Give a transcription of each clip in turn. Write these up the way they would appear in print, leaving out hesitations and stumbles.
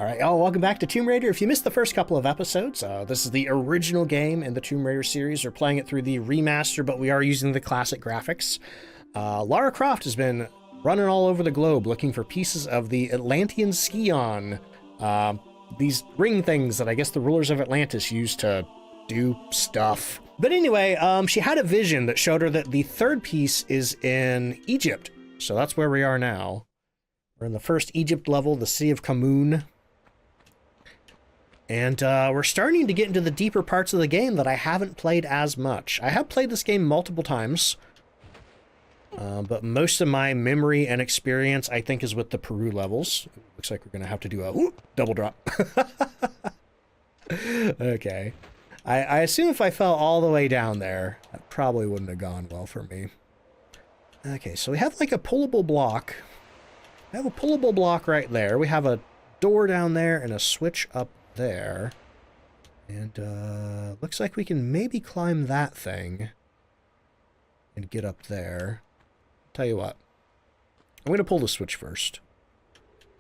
Alright, y'all, welcome back to Tomb Raider. If you missed the first couple of episodes, this is the original game in the Tomb Raider series. We're playing it through the remaster, but we are using the classic graphics. Lara Croft has been running all over the globe looking for pieces of the Atlantean Scion. These ring things that I guess the rulers of Atlantis used to do stuff. But anyway, she had a vision that showed her that the third piece is in Egypt. So that's where we are now. We're in the first Egypt level, the Sea of Khamoon. And we're starting to get into the deeper parts of the game that I haven't played as much. I have played this game multiple times, but most of my memory and experience, I think, is with the Peru levels. Looks like we're going to have to do a double drop. Okay. I assume if I fell all the way down there, that probably wouldn't have gone well for me. Okay, so we have like a pullable block. I have a pullable block right there. We have a door down there and a switch up there. And looks like we can maybe climb that thing and get up there. Tell you what, I'm going to pull the switch first,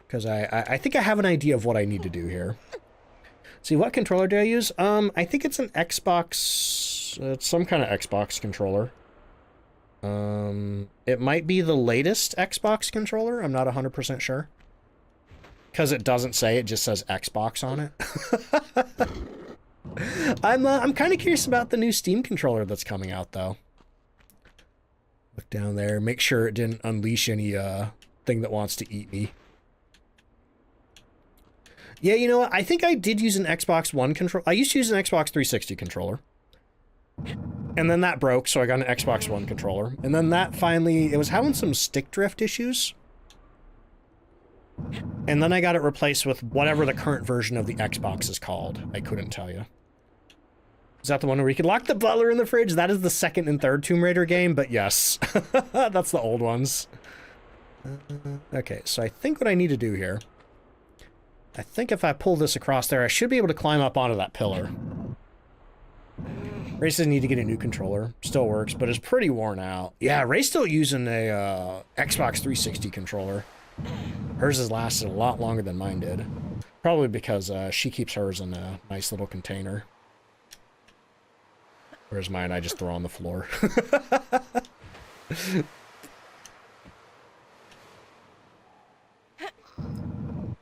because I think I have an idea of what I need to do here. See, what controller do I use? I think it's an Xbox, it's some kind of Xbox controller. It might be the latest Xbox controller, I'm not 100% sure. Because it doesn't say, it just says Xbox on it. I'm kind of curious about the new Steam controller that's coming out, though. Look down there, make sure it didn't unleash any thing that wants to eat me. Yeah, you know what? I think I did use an Xbox One controller. I used to use an Xbox 360 controller. And then that broke, so I got an Xbox One controller. And then that finally, it was having some stick drift issues. And then I got it replaced with whatever the current version of the Xbox is called. I couldn't tell you. Is that the one where you can lock the butler in the fridge? That is the second and third Tomb Raider game, but yes. That's the old ones. Okay, so I think what I need to do here, I think if I pull this across there, I should be able to climb up onto that pillar. Ray says need to get a new controller. Still works, but it's pretty worn out. Yeah, Ray's still using a Xbox 360 controller. Hers has lasted a lot longer than mine did. Probably because she keeps hers in a nice little container. Whereas mine I just throw on the floor.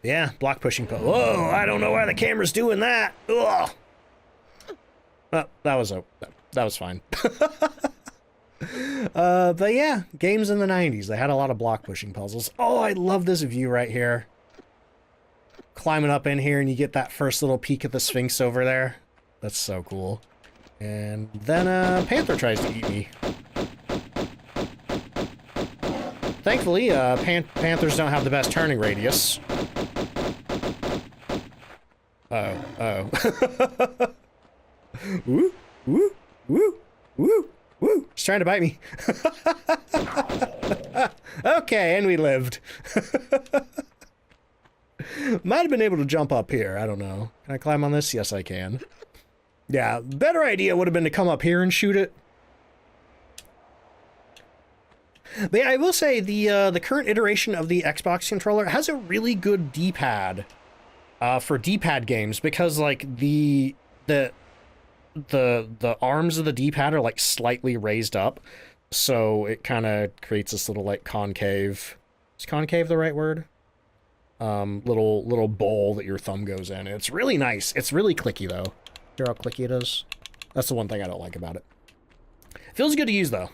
Yeah, block pushing. Whoa, I don't know why the camera's doing that. Ugh. Oh, that was fine. But yeah, games in the 90s. They had a lot of block pushing puzzles. Oh, I love this view right here. Climbing up in here and you get that first little peek at the Sphinx over there. That's so cool. And then Panther tries to eat me. Thankfully, Panthers don't have the best turning radius. Uh-oh. Woo, woo, woo, woo. Woo! She's trying to bite me. Okay, and we lived. Might have been able to jump up here. I don't know. Can I climb on this? Yes, I can. Yeah, better idea would have been to come up here and shoot it. But yeah, I will say the current iteration of the Xbox controller has a really good D-pad for D-pad games, because like the arms of the D-pad are like slightly raised up, so it kind of creates this little like concave. Is concave the right word? Little bowl that your thumb goes in. It's really nice. It's really clicky though. Hear how clicky it is? That's the one thing I don't like about it. Feels good to use though.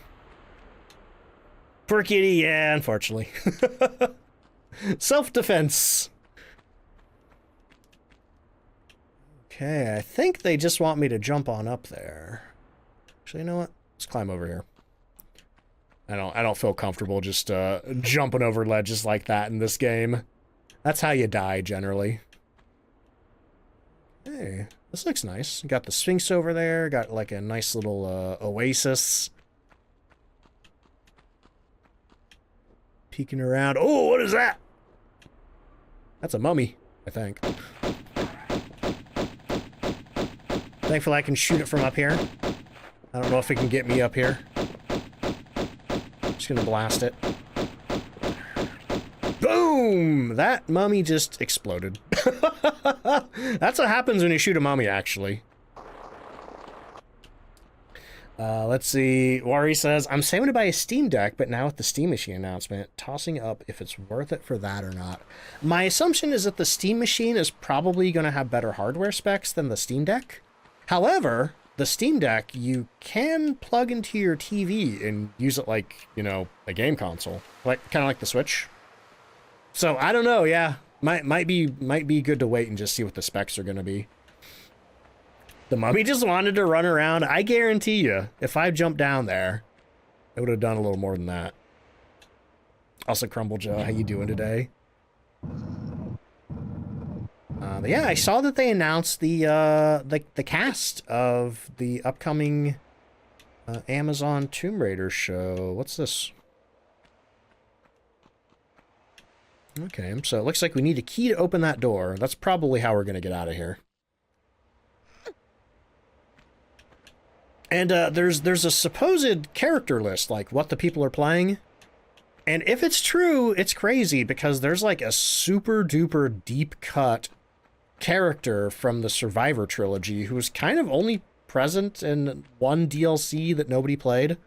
Poor kitty, yeah, unfortunately. Self-defense. Okay, I think they just want me to jump on up there. Actually, you know what? Let's climb over here. I don't feel comfortable just jumping over ledges like that in this game. That's how you die, generally. Hey, this looks nice. Got the Sphinx over there. Got like a nice little oasis. Peeking around. Oh, what is that? That's a mummy, I think. Thankfully, I can shoot it from up here. I don't know if it can get me up here. Just gonna blast it. Boom! That mummy just exploded. That's what happens when you shoot a mummy, actually. Let's see. Wari says, I'm saving to buy a Steam Deck, but now with the Steam Machine announcement, tossing up if it's worth it for that or not. My assumption is that the Steam Machine is probably going to have better hardware specs than the Steam Deck. However, the Steam Deck, you can plug into your TV and use it like, you know, a game console. Like, kind of like the Switch. So, I don't know, yeah. Might be good to wait and just see what the specs are going to be. The mummy just wanted to run around. I guarantee you, if I jumped down there, it would have done a little more than that. Also, Crumble Joe, how you doing today? But yeah, I saw that they announced the cast of the upcoming Amazon Tomb Raider show. What's this? Okay, so it looks like we need a key to open that door. That's probably how we're going to get out of here. And there's a supposed character list, like what the people are playing. And if it's true, it's crazy because there's like a super duper deep cut character from the Survivor trilogy who was kind of only present in one DLC that nobody played.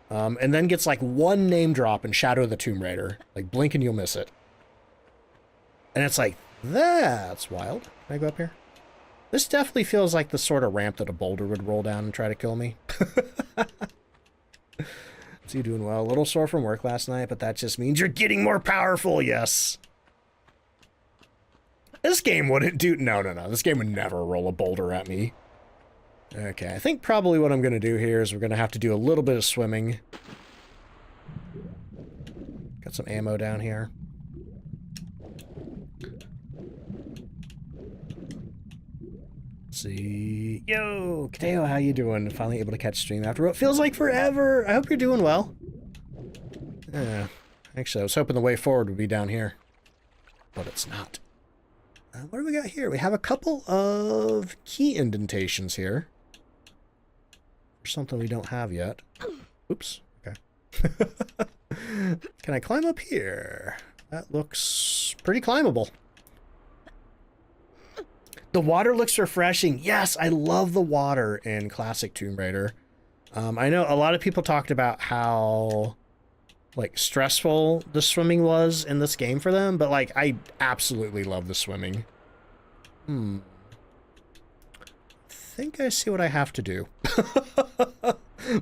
And then gets like one name drop in Shadow of the Tomb Raider. Like blink and you'll miss it. And it's like, that's wild. Can I go up here? This definitely feels like the sort of ramp that a boulder would roll down and try to kill me. So you doing well? A little sore from work last night, but that just means you're getting more powerful, yes. This game wouldn't do... No. This game would never roll a boulder at me. Okay, I think probably what I'm going to do here is we're going to have to do a little bit of swimming. Got some ammo down here. See, yo, Kateo, how you doing? Finally able to catch stream after what feels like forever. I hope you're doing well. Yeah, actually, I was hoping the way forward would be down here, but it's not. What do we got here? We have a couple of key indentations here. For something we don't have yet. Oops. Okay. Can I climb up here? That looks pretty climbable. The water looks refreshing. Yes, I love the water in classic Tomb Raider. I know a lot of people talked about how like stressful the swimming was in this game for them, but like I absolutely love the swimming. I think I see what I have to do.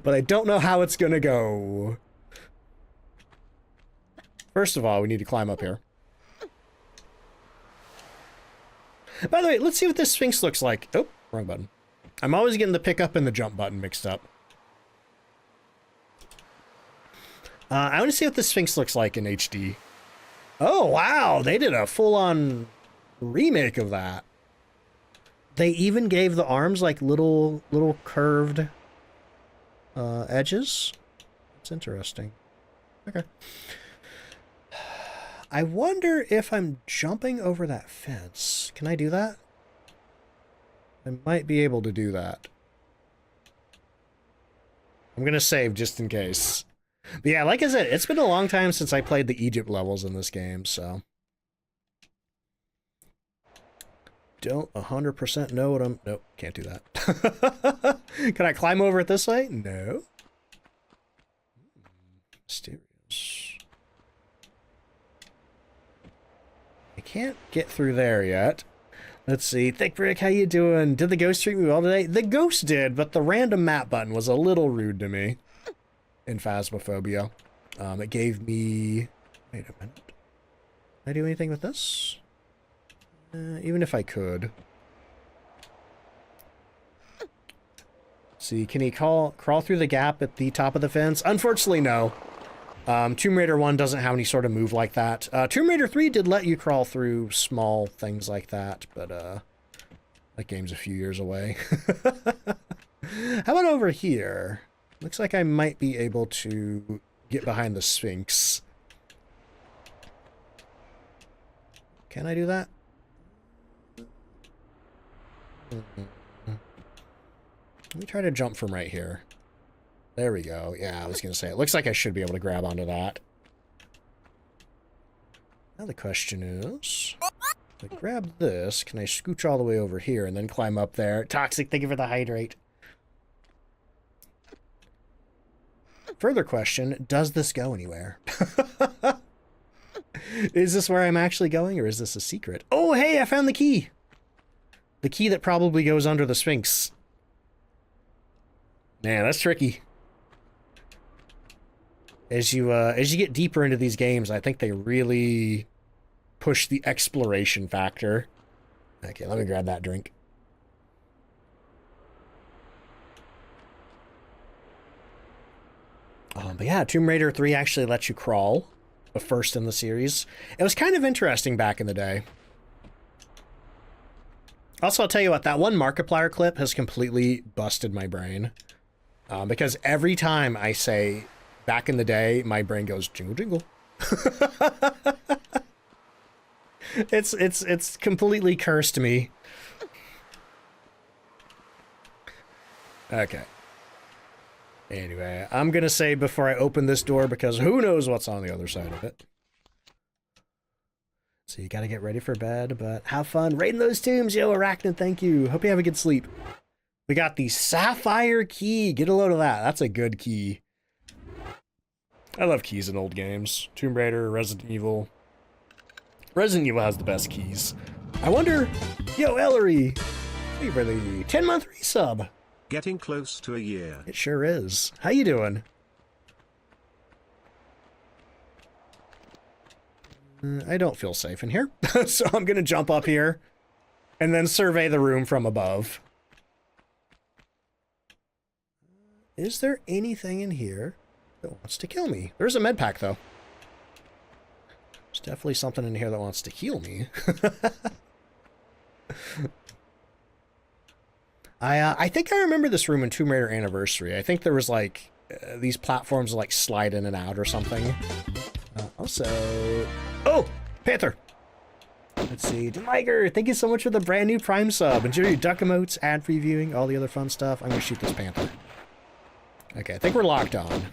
But I don't know how it's gonna go. First of all, we need to climb up here. By the way, let's see what this Sphinx looks like. Oh, wrong button. I'm always getting the pick up and the jump button mixed up. I want to see what the Sphinx looks like in HD. Oh, wow. They did a full-on remake of that. They even gave the arms like little curved edges. It's interesting. Okay. I wonder if I'm jumping over that fence. Can I do that? I might be able to do that. I'm gonna save just in case. But yeah, like I said, it's been a long time since I played the Egypt levels in this game, so... Don't 100% know what I'm... Nope, can't do that. Can I climb over it this way? No. Mysterious. I can't get through there yet. Let's see. Thick Brick, how you doing? Did the ghost treat me well today? The ghost did, but the random map button was a little rude to me in Phasmophobia. It gave me... Wait a minute. Can I do anything with this? Even if I could. See, can he crawl through the gap at the top of the fence? Unfortunately, no. Tomb Raider 1 doesn't have any sort of move like that. Tomb Raider 3 did let you crawl through small things like that, but that game's a few years away. How about over here? Looks like I might be able to get behind the Sphinx. Can I do that? Let me try to jump from right here. There we go. Yeah, I was going to say, it looks like I should be able to grab onto that. Now the question is... If I grab this, can I scooch all the way over here and then climb up there? Toxic, thank you for the hydrate. Further question, does this go anywhere? Is this where I'm actually going, or is this a secret? Oh, hey, I found the key! The key that probably goes under the Sphinx. Man, that's tricky. As you get deeper into these games, I think they really push the exploration factor. Okay, let me grab that drink. But yeah, Tomb Raider 3 actually lets you crawl. The first in the series. It was kind of interesting back in the day. Also, I'll tell you what, that one Markiplier clip has completely busted my brain. Because every time I say back in the day, my brain goes jingle jingle. It's completely cursed me. Okay. Anyway, I'm gonna say before I open this door, because who knows what's on the other side of it. So you gotta get ready for bed, but have fun raiding those tombs, yo, Arachnid, thank you. Hope you have a good sleep. We got the Sapphire Key. Get a load of that. That's a good key. I love keys in old games. Tomb Raider, Resident Evil. Resident Evil has the best keys. I wonder... Yo, Ellery! Thank you for the 10-month resub. Getting close to a year. It sure is. How you doing? I don't feel safe in here, so I'm gonna jump up here and then survey the room from above. Is there anything in here that wants to kill me? There's a med pack, though. There's definitely something in here that wants to heal me. I think I remember this room in Tomb Raider Anniversary. I think there was, like, these platforms, like, slide in and out or something. Also... Oh! Panther! Let's see. Demiger, thank you so much for the brand new Prime sub. Enjoy your duck emotes, ad previewing, all the other fun stuff. I'm gonna shoot this Panther. Okay, I think we're locked on.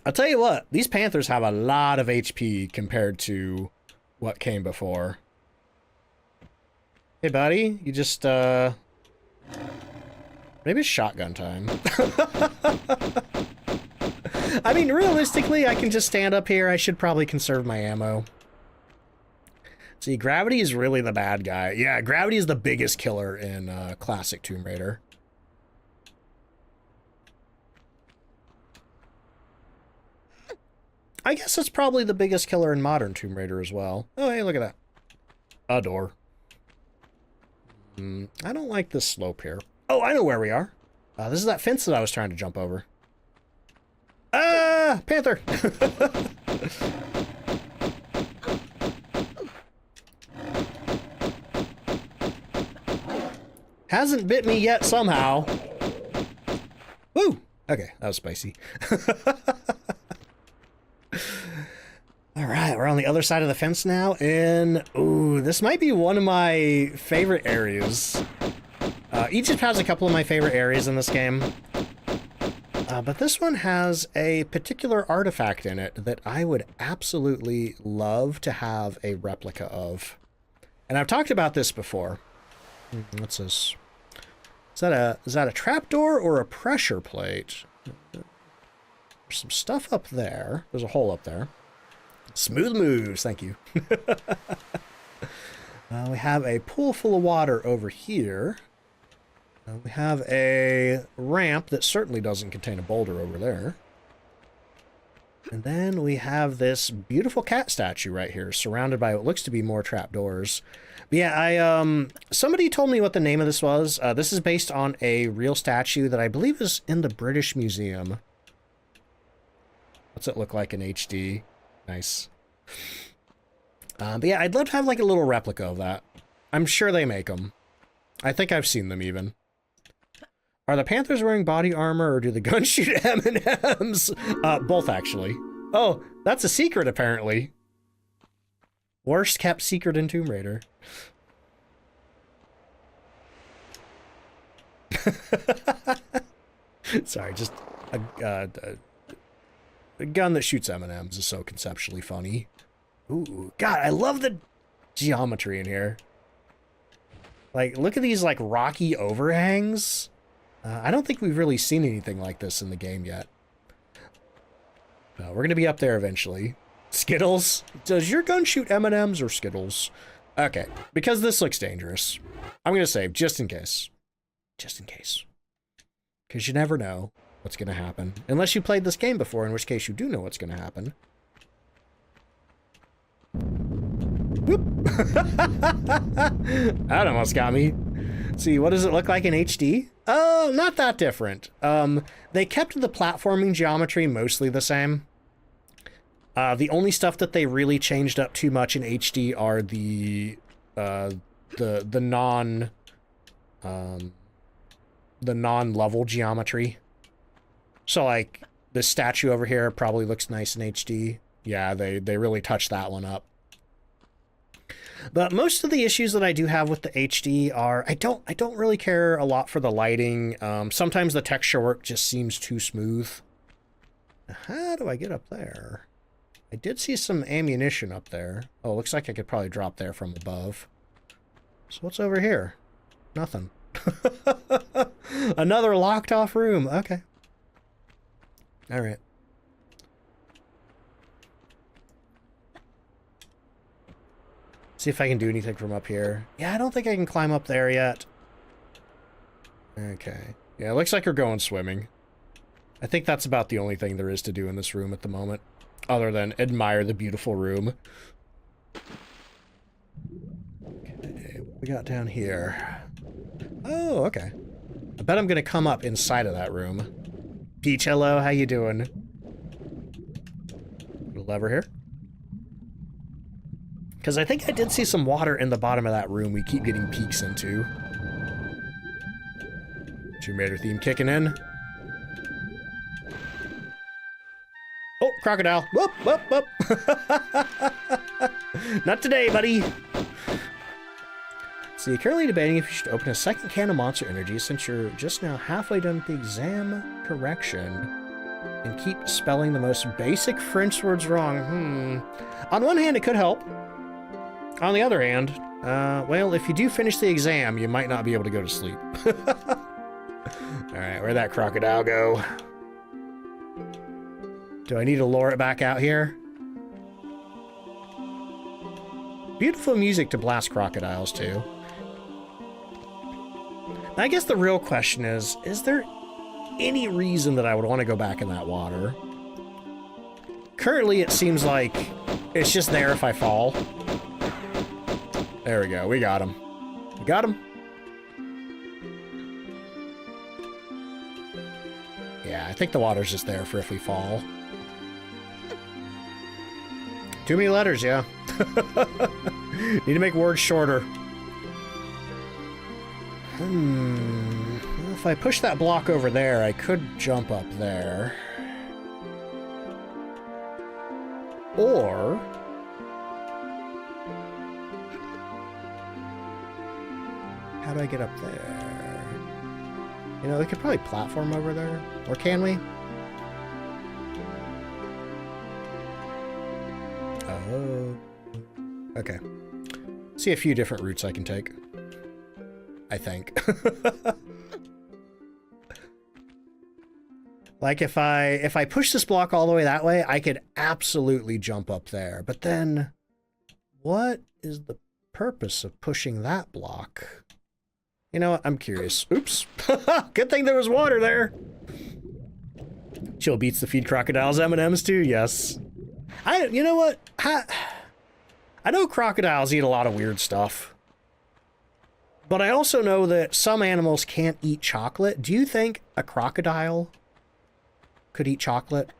I'll tell you what, these Panthers have a lot of HP compared to what came before. Hey, buddy, you just, maybe it's shotgun time. I mean, realistically, I can just stand up here. I should probably conserve my ammo. See, Gravity is really the bad guy. Yeah, Gravity is the biggest killer in classic Tomb Raider. I guess it's probably the biggest killer in modern Tomb Raider as well. Oh, hey, look at that. A door. I don't like this slope here. Oh, I know where we are. This is that fence that I was trying to jump over. Ah! Panther! Hasn't bit me yet somehow. Woo! Okay, that was spicy. Alright, we're on the other side of the fence now, and ooh, this might be one of my favorite areas. Egypt has a couple of my favorite areas in this game. But this one has a particular artifact in it that I would absolutely love to have a replica of. And I've talked about this before. What's this? Is that a trapdoor or a pressure plate? There's some stuff up there. There's a hole up there. Smooth moves, thank you. We have a pool full of water over here. We have a ramp that certainly doesn't contain a boulder over there. And then we have this beautiful cat statue right here, surrounded by what looks to be more trapdoors. But yeah, somebody told me what the name of this was. This is based on a real statue that I believe is in the British Museum. What's it look like in HD? Nice. But yeah, I'd love to have like a little replica of that. I'm sure they make them. I think I've seen them even. Are the Panthers wearing body armor or do the guns shoot M&Ms? Both actually. Oh, that's a secret apparently. Worst kept secret in Tomb Raider. Sorry, just a gun that shoots M&Ms is so conceptually funny. Ooh, God, I love the geometry in here. Like, look at these, like, rocky overhangs. I don't think we've really seen anything like this in the game yet. We're going to be up there eventually. Skittles? Does your gun shoot M&Ms or Skittles? Okay, because this looks dangerous. I'm going to save, just in case. Just in case. Because you never know what's going to happen. Unless you played this game before, in which case you do know what's going to happen. Whoop! That almost got me. Let's see, what does it look like in HD? Oh, not that different. They kept the platforming geometry mostly the same. The only stuff that they really changed up too much in HD are the non-level geometry. So like the statue over here probably looks nice in HD. Yeah, they really touched that one up. But most of the issues that I do have with the HD are I don't really care a lot for the lighting. Sometimes the texture work just seems too smooth. How do I get up there? I did see some ammunition up there. Oh, looks like I could probably drop there from above. So what's over here? Nothing. Another locked off room. Okay. All right. See if I can do anything from up here. Yeah, I don't think I can climb up there yet. Okay. Yeah, it looks like we're going swimming. I think that's about the only thing there is to do in this room at the moment, other than admire the beautiful room. Okay, what we got down here? Oh, okay. I bet I'm gonna come up inside of that room. Peach, hello, how you doing? Put a lever here. Because I think I did see some water in the bottom of that room we keep getting peeks into. Tomb Raider theme kicking in. Oh, crocodile. Whoop, whoop, whoop. Not today, buddy. So you're currently debating if you should open a second can of Monster Energy since you're just now halfway done with the exam correction and keep spelling the most basic French words wrong. On one hand, it could help. On the other hand, well, if you do finish the exam, you might not be able to go to sleep. Alright, where'd that crocodile go? Do I need to lure it back out here? Beautiful music to blast crocodiles to. I guess the real question is there any reason that I would want to go back in that water? Currently, it seems like it's just there if I fall. There we go. We got him. We got him. Yeah, I think the water's just there for if we fall. Too many letters, yeah. Need to make words shorter. Well, if I push that block over there, I could jump up there. Or... how do I get up there? You know, we could probably platform over there. Or can we? Oh. Okay. See a few different routes I can take. I think. Like if I push this block all the way that way, I could absolutely jump up there. But then what is the purpose of pushing that block? You know what? I'm curious. Oops. Good thing there was water there. Chill beats the feed crocodiles M&Ms too. Yes. You know what? I know crocodiles eat a lot of weird stuff. But I also know that some animals can't eat chocolate. Do you think a crocodile could eat chocolate?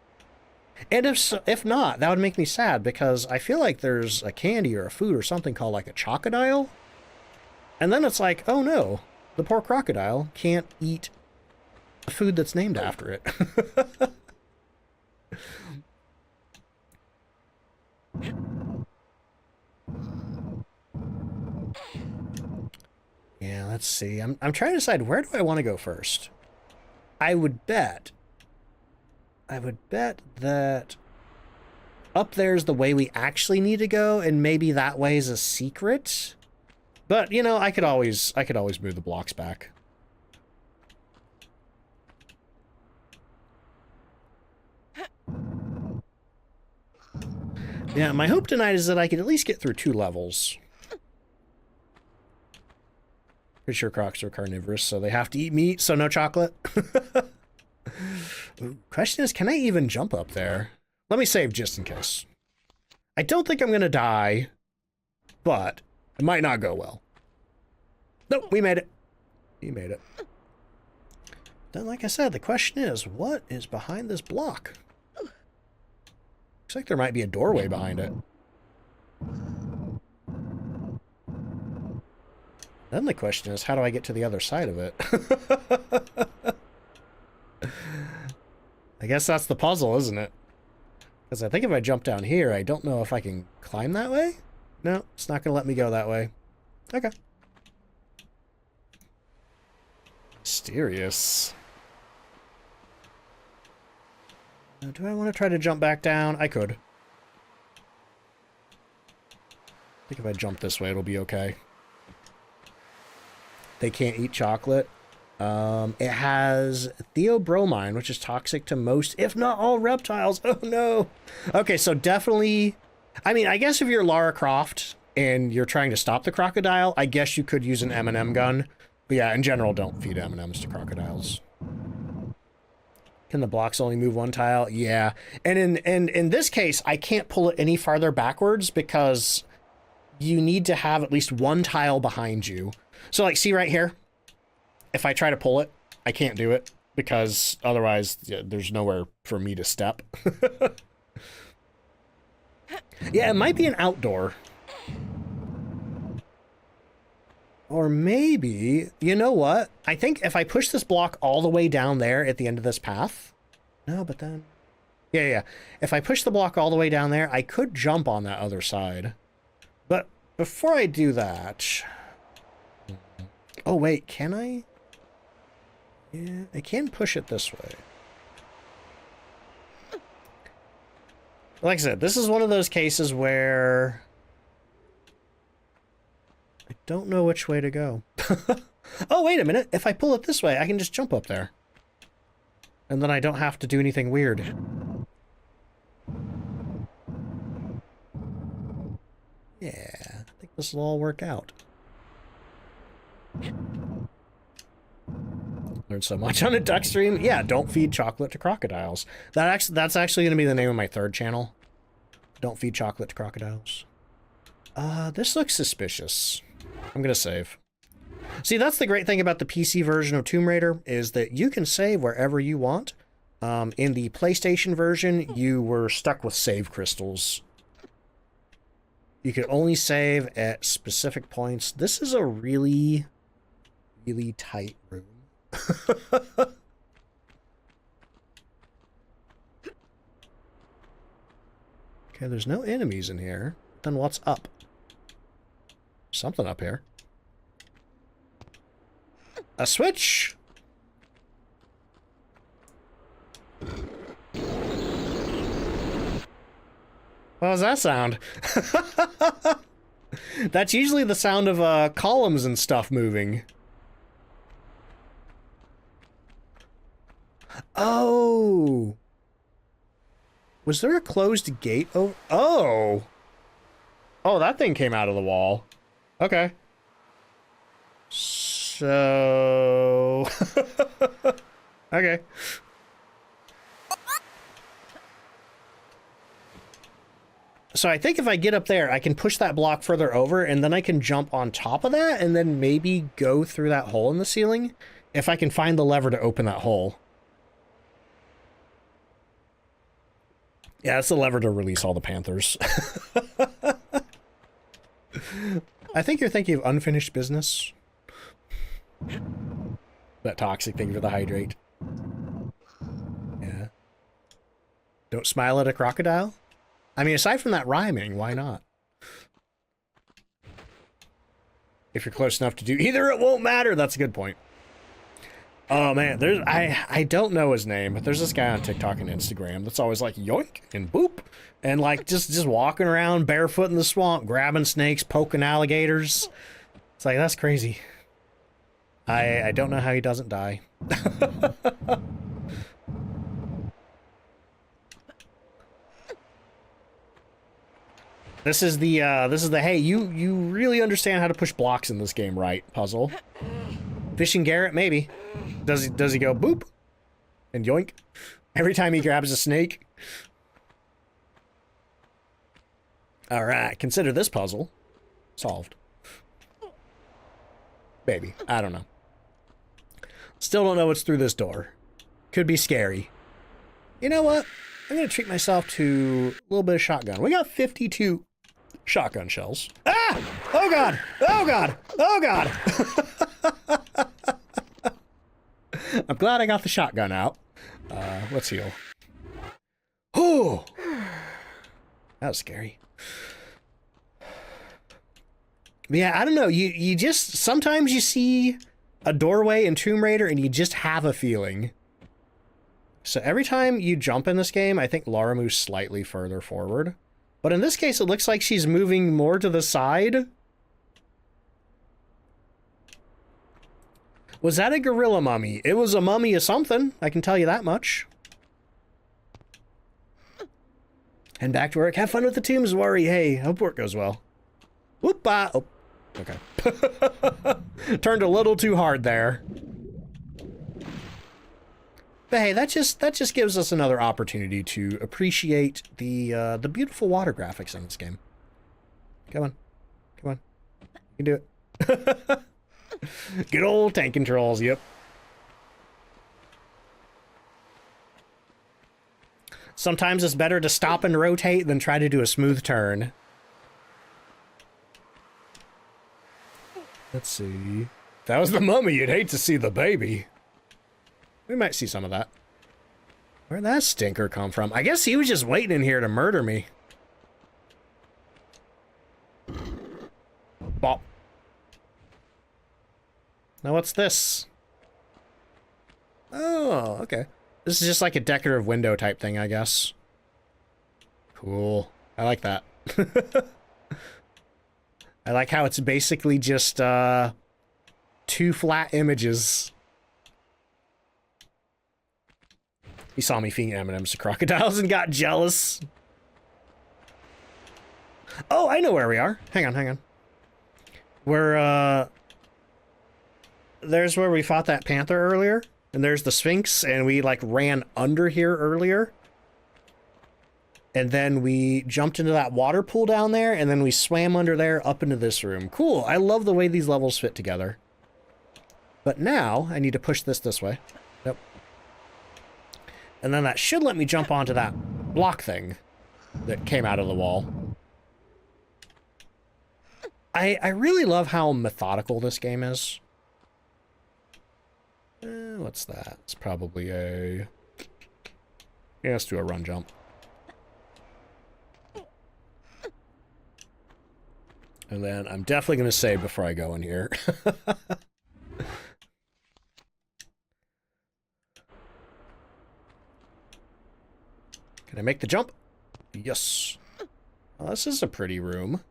And if not, that would make me sad because I feel like there's a candy or a food or something called like a chocodile. And then it's like, oh no, the poor crocodile can't eat a food that's named after it. Yeah, let's see. I'm trying to decide, where do I want to go first? I would bet that up there's the way we actually need to go, and maybe that way is a secret. But, you know, I could always move the blocks back. Yeah, my hope tonight is that I could at least get through 2 levels. Pretty sure crocs are carnivorous, so they have to eat meat, so no chocolate. Question is, can I even jump up there? Let me save just in case. I don't think I'm gonna die, but it might not go well. Nope, we made it. We made it. Then, like I said, the question is, what is behind this block? Looks like there might be a doorway behind it. Then the question is, how do I get to the other side of it? I guess that's the puzzle, isn't it? Because I think if I jump down here, I don't know if I can climb that way. No, it's not going to let me go that way. Okay. Mysterious. Do I want to try to jump back down? I could. I think if I jump this way, it'll be okay. They can't eat chocolate. It has theobromine, which is toxic to most, if not all, reptiles. Oh, no. Okay, so definitely... I mean, I guess if you're Lara Croft and you're trying to stop the crocodile, I guess you could use an M&M gun. But yeah, in general, don't feed M&Ms to crocodiles. Can the blocks only move 1 tile? Yeah. And in this case, I can't pull it any farther backwards because you need to have at least 1 tile behind you. So, like, see right here? If I try to pull it, I can't do it because otherwise there's nowhere for me to step. Yeah, it might be an outdoor. Or maybe, you know what? I think if I push this block all the way down there at the end of this path... No, but then... Yeah. If I push the block all the way down there, I could jump on that other side. But before I do that... Oh, wait, can I? Yeah, I can push it this way. Like I said, this is one of those cases where... I don't know which way to go. Oh, wait a minute. If I pull it this way, I can just jump up there. And then I don't have to do anything weird. Yeah, I think this will all work out. Learned so much on a duck stream. Yeah, don't feed chocolate to crocodiles. That's actually going to be the name of my 3rd channel. Don't feed chocolate to crocodiles. This looks suspicious. I'm going to save. See, that's the great thing about the PC version of Tomb Raider, is that you can save wherever you want. In the PlayStation version, you were stuck with save crystals. You could only save at specific points. This is a really, really tight room. Okay, there's no enemies in here. Then what's up? Something up here. A switch! What was that sound? That's usually the sound of columns and stuff moving. Oh! Was there a closed gate over? Oh! Oh, that thing came out of the wall. Okay. So... Okay. So I think if I get up there, I can push that block further over, and then I can jump on top of that, and then maybe go through that hole in the ceiling, if I can find the lever to open that hole. Yeah, that's the lever to release all the panthers. I think you're thinking of unfinished business. That toxic thing for the hydrate. Yeah. Don't smile at a crocodile? I mean, aside from that rhyming, why not? If you're close enough to do either, it won't matter. That's a good point. Oh man, I don't know his name, but there's this guy on TikTok and Instagram that's always like yoink and boop and like just walking around barefoot in the swamp, grabbing snakes, poking alligators. It's like that's crazy. I don't know how he doesn't die. This is the hey, you really understand how to push blocks in this game, right? Puzzle. Fishing Garrett, maybe. Does he go boop and yoink every time he grabs a snake? All right, consider this puzzle solved. Maybe, I don't know. Still don't know what's through this door. Could be scary. You know what? I'm gonna treat myself to a little bit of shotgun. We got 52 shotgun shells. Ah! Oh god! Oh god! Oh god! I'm glad I got the shotgun out. Let's heal. Oh! That was scary. But yeah, I don't know. You just sometimes you see a doorway in Tomb Raider and you just have a feeling. So every time you jump in this game, I think Lara moves slightly further forward. But in this case, it looks like she's moving more to the side. Was that a gorilla mummy? It was a mummy of something, I can tell you that much. And back to work. Have fun with the tombs, Worry. Hey, hope work goes well. Whoop-ah. Oh, okay. Turned a little too hard there. But hey, that just gives us another opportunity to appreciate the beautiful water graphics in this game. Come on. Come on. You can do it. Good old tank controls, yep. Sometimes it's better to stop and rotate than try to do a smooth turn. Let's see. If that was the mummy, you'd hate to see the baby. We might see some of that. Where'd that stinker come from? I guess he was just waiting in here to murder me. Bop. Now what's this? Oh, okay. This is just like a decorative window type thing, I guess. Cool. I like that. I like how it's basically just, 2 flat images. He saw me feeding M&Ms to crocodiles and got jealous. Oh, I know where we are. Hang on. We're, there's where we fought that panther earlier. And there's the Sphinx, and we, like, ran under here earlier. And then we jumped into that water pool down there, and then we swam under there up into this room. Cool. I love the way these levels fit together. But now, I need to push this way. Yep. And then that should let me jump onto that block thing that came out of the wall. I really love how methodical this game is. What's that? It's probably a... Yeah, let's do a run jump. And then I'm definitely going to save before I go in here. Can I make the jump? Yes. Oh, this is a pretty room.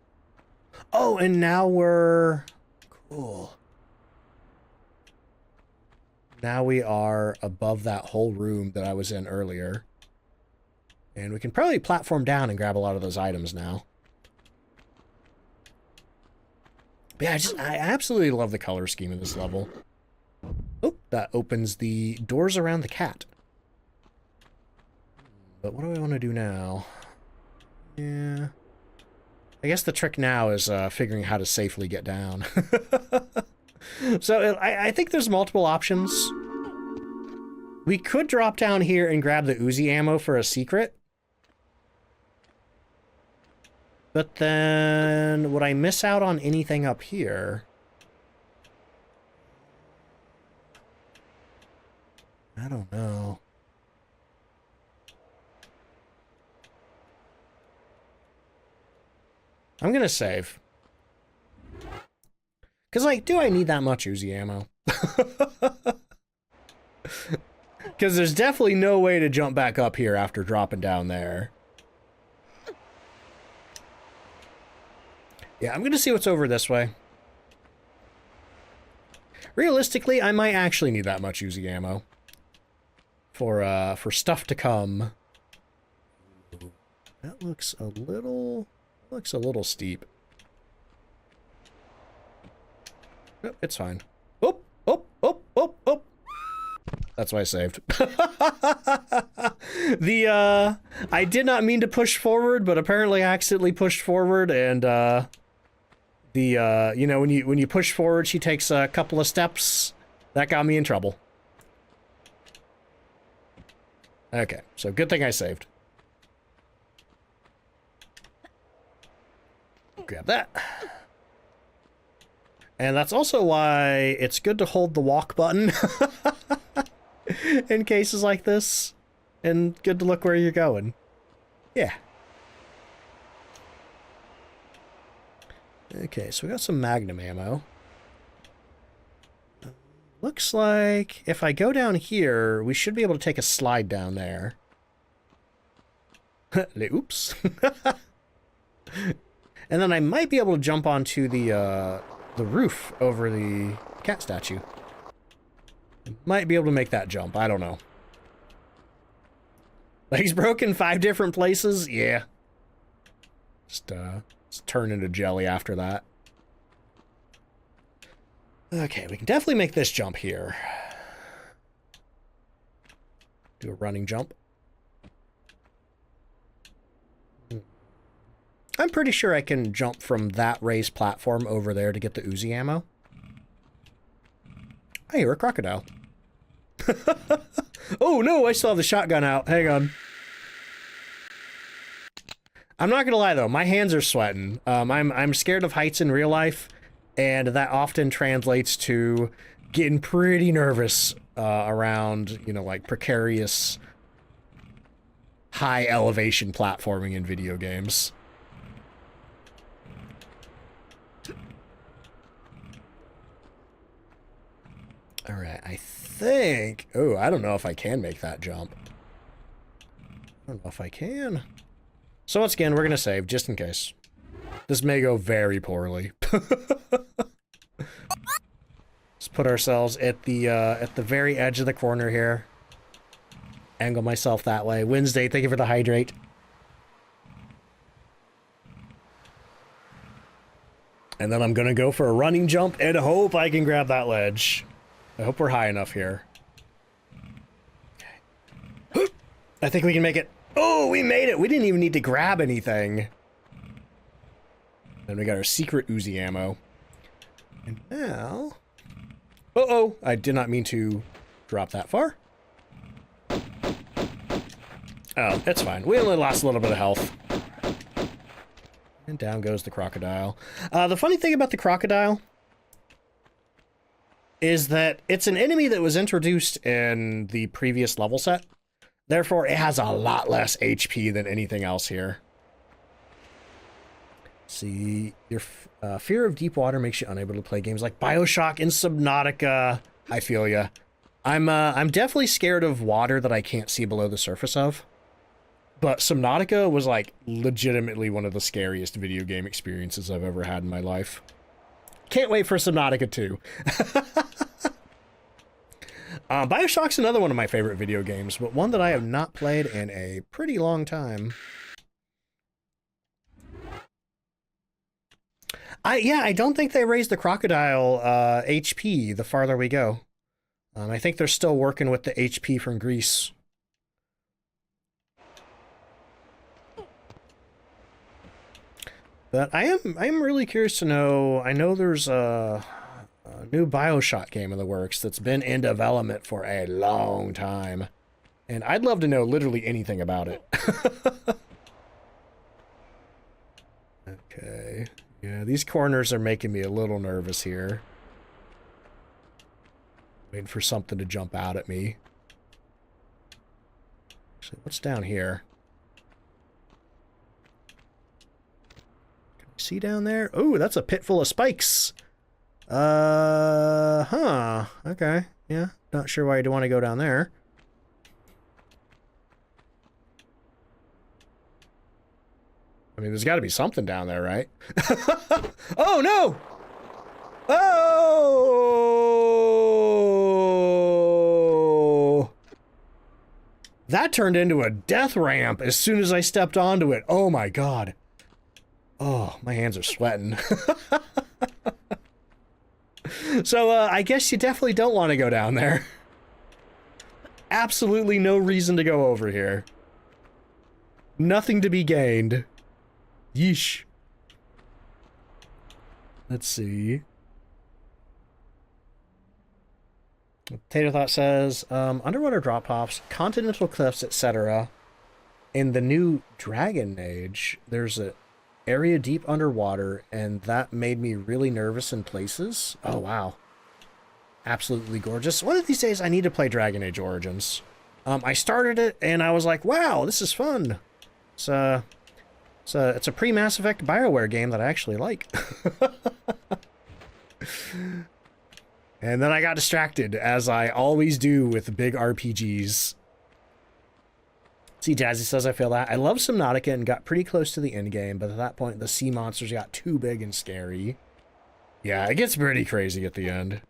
Oh, and now we're... Cool. Now we are above that whole room that I was in earlier. And we can probably platform down and grab a lot of those items now. But yeah, I absolutely love the color scheme of this level. Oh, that opens the doors around the cat. But what do I want to do now? Yeah. I guess the trick now is figuring how to safely get down. So I think there's multiple options. We could drop down here and grab the Uzi ammo for a secret. But then, would I miss out on anything up here? I don't know. I'm gonna save. Because, like, do I need that much Uzi ammo? Because there's definitely no way to jump back up here after dropping down there. Yeah, I'm going to see what's over this way. Realistically, I might actually need that much Uzi ammo. For stuff to come. That looks a little steep. Oh, it's fine. Oh, oh, oh, oh, oh. That's why I saved. I did not mean to push forward, but apparently I accidentally pushed forward, and you know, when you push forward, she takes a couple of steps. That got me in trouble. Okay, so good thing I saved. Grab that. And that's also why it's good to hold the walk button in cases like this. And good to look where you're going. Yeah. Okay, so we got some Magnum ammo. Looks like if I go down here, we should be able to take a slide down there. Oops. And then I might be able to jump onto the roof over the cat statue. Might be able to make that jump. I don't know. Legs broken 5 different places? Yeah. Just turn into jelly after that. Okay, we can definitely make this jump here. Do a running jump. I'm pretty sure I can jump from that raised platform over there to get the Uzi ammo. I hear a crocodile. Oh no, I still have the shotgun out. Hang on. I'm not gonna lie though, my hands are sweating. I'm scared of heights in real life, and that often translates to getting pretty nervous around, you know, like precarious high elevation platforming in video games. All right, I think... Oh, I don't know if I can make that jump. I don't know if I can. So once again, we're going to save, just in case. This may go very poorly. Let's put ourselves at the very edge of the corner here. Angle myself that way. Wednesday, thank you for the hydrate. And then I'm going to go for a running jump and hope I can grab that ledge. I hope we're high enough here. Okay. I think we can make it. Oh, we made it! We didn't even need to grab anything. Then we got our secret Uzi ammo. And now... Uh-oh! I did not mean to drop that far. Oh, it's fine. We only lost a little bit of health. And down goes the crocodile. The funny thing about the crocodile is that it's an enemy that was introduced in the previous level set. Therefore, it has a lot less HP than anything else here. See, your fear of deep water makes you unable to play games like BioShock and Subnautica. I feel ya. I'm definitely scared of water that I can't see below the surface of. But Subnautica was, like, legitimately one of the scariest video game experiences I've ever had in my life. Can't wait for Subnautica 2. BioShock's another one of my favorite video games, but one that I have not played in a pretty long time. I don't think they raised the crocodile HP the farther we go. I think they're still working with the HP from Greece. But I am really curious to know. I know there's a new BioShock game in the works that's been in development for a long time, and I'd love to know literally anything about it. Okay, yeah, these corners are making me a little nervous here. Waiting for something to jump out at me. Actually, what's down here? See down there? Oh, that's a pit full of spikes. Okay. Yeah. Not sure why you'd want to go down there. I mean, there's got to be something down there, right? Oh, no! Oh! That turned into a death ramp as soon as I stepped onto it. Oh, my God. Oh, my hands are sweating. So, I guess you definitely don't want to go down there. Absolutely no reason to go over here. Nothing to be gained. Yeesh. Let's see. Tater Thought says, underwater drop-offs, continental cliffs, etc. In the new Dragon Age, there's an area deep underwater, and that made me really nervous in places. Oh, wow. Absolutely gorgeous. One of these days, I need to play Dragon Age Origins. I started it, and I was like, wow, this is fun. It's a pre-Mass Effect BioWare game that I actually like. And then I got distracted, as I always do with big RPGs. See, Jazzy says I feel that. I love Subnautica and got pretty close to the end game, but at that point, the sea monsters got too big and scary. Yeah, it gets pretty crazy at the end.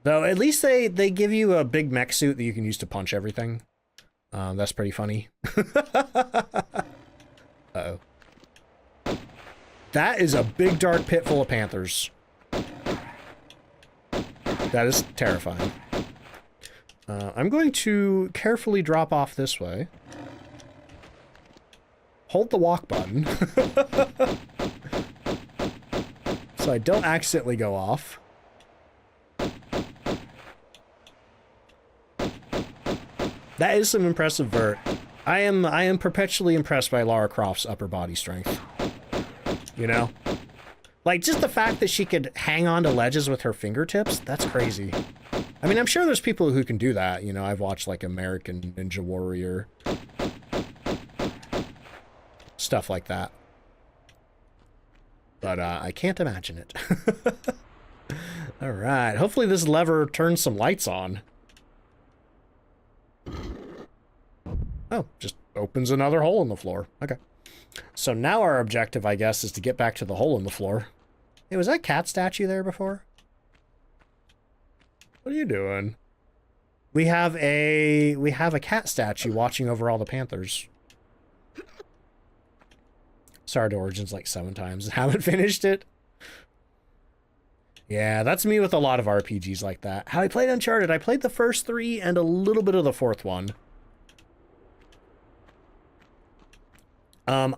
Though, at least they give you a big mech suit that you can use to punch everything. That's pretty funny. Uh-oh. That is a big dark pit full of panthers. That is terrifying. I'm going to carefully drop off this way. Hold the walk button. So I don't accidentally go off. That is some impressive vert. I am perpetually impressed by Lara Croft's upper body strength. You know? Like, just the fact that she could hang on to ledges with her fingertips, that's crazy. I mean, I'm sure there's people who can do that. You know, I've watched, like, American Ninja Warrior. Stuff like that. But, I can't imagine it. Alright, hopefully this lever turns some lights on. Oh, just opens another hole in the floor. Okay. So now our objective, I guess, is to get back to the hole in the floor. Hey, was that cat statue there before? What are you doing? We have a cat statue watching over all the panthers. Started Origins like 7 times and haven't finished it. Yeah, that's me with a lot of RPGs like that. How I played Uncharted, I played the first 3 and a little bit of the 4th one.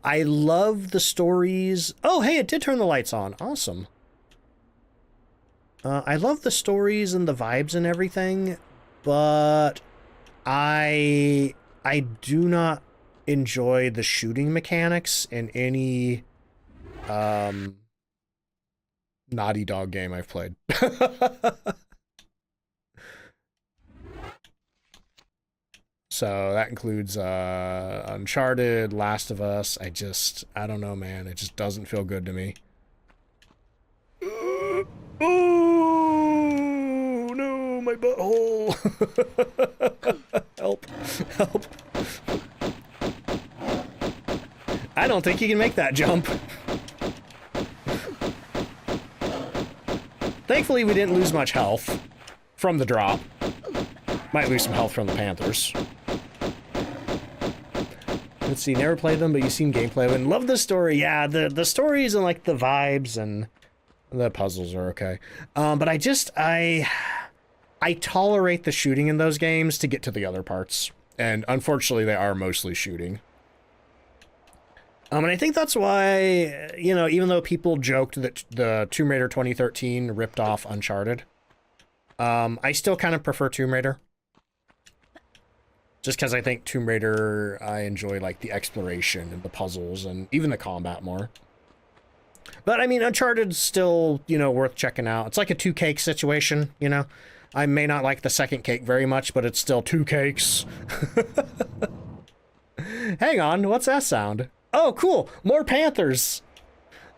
I love the stories. Oh, hey, it did turn the lights on. Awesome. I love the stories and the vibes and everything, but I do not enjoy the shooting mechanics in any Naughty Dog game I've played. So that includes Uncharted, Last of Us. I don't know, man. It just doesn't feel good to me. Oh, no, my butthole. Help, help. I don't think you can make that jump. Thankfully, we didn't lose much health from the drop. Might lose some health from the panthers. Let's see, never played them, but you've seen gameplay and love the story. Yeah, the stories and like the vibes and the puzzles are okay. But I tolerate the shooting in those games to get to the other parts. And unfortunately, they are mostly shooting. And I think that's why, you know, even though people joked that the Tomb Raider 2013 ripped off Uncharted, I still kind of prefer Tomb Raider. Just because I think Tomb Raider, I enjoy, like, the exploration and the puzzles and even the combat more. But, I mean, Uncharted's still, you know, worth checking out. It's like a 2 cake situation, you know? I may not like the second cake very much, but it's still 2 cakes. Hang on, what's that sound? Oh, cool! More panthers!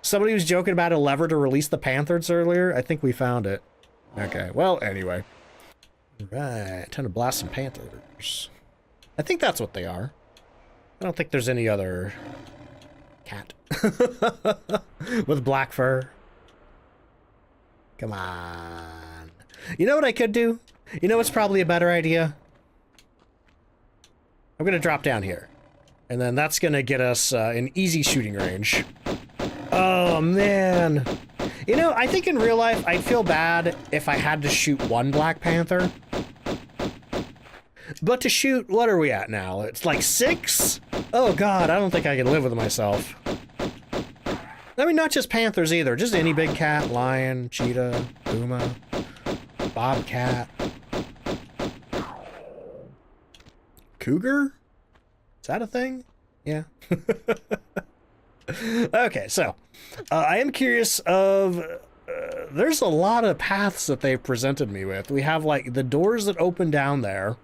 Somebody was joking about a lever to release the panthers earlier. I think we found it. Okay, well, anyway. Right, time to blast some panthers. I think that's what they are. I don't think there's any other cat with black fur. Come on. You know what I could do? You know what's probably a better idea? I'm gonna drop down here. And then that's gonna get us an easy shooting range. Oh, man. You know, I think in real life, I'd feel bad if I had to shoot one Black Panther. But to shoot, what are we at now? It's like 6? Oh, God, I don't think I can live with myself. I mean, not just panthers either. Just any big cat, lion, cheetah, puma, bobcat. Cougar? Is that a thing? Yeah. Okay, so I am curious of there's a lot of paths that they've presented me with. We have like the doors that open down there.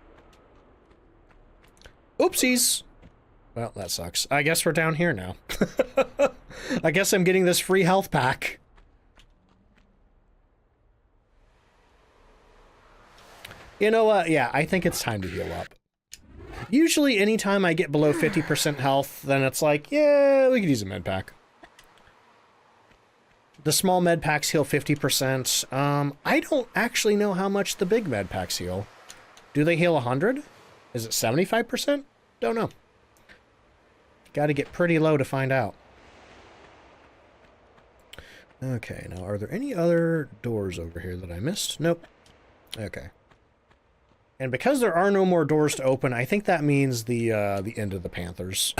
Oopsies. Well, that sucks. I guess we're down here now. I guess I'm getting this free health pack. You know what? Yeah, I think it's time to heal up. Usually anytime I get below 50% health, then it's like, yeah, we could use a med pack. The small med packs heal 50%. I don't actually know how much the big med packs heal. Do they heal 100? Is it 75%? Don't know. Got to get pretty low to find out. Okay, now are there any other doors over here that I missed? Nope. Okay. And because there are no more doors to open, I think that means the end of the Panthers.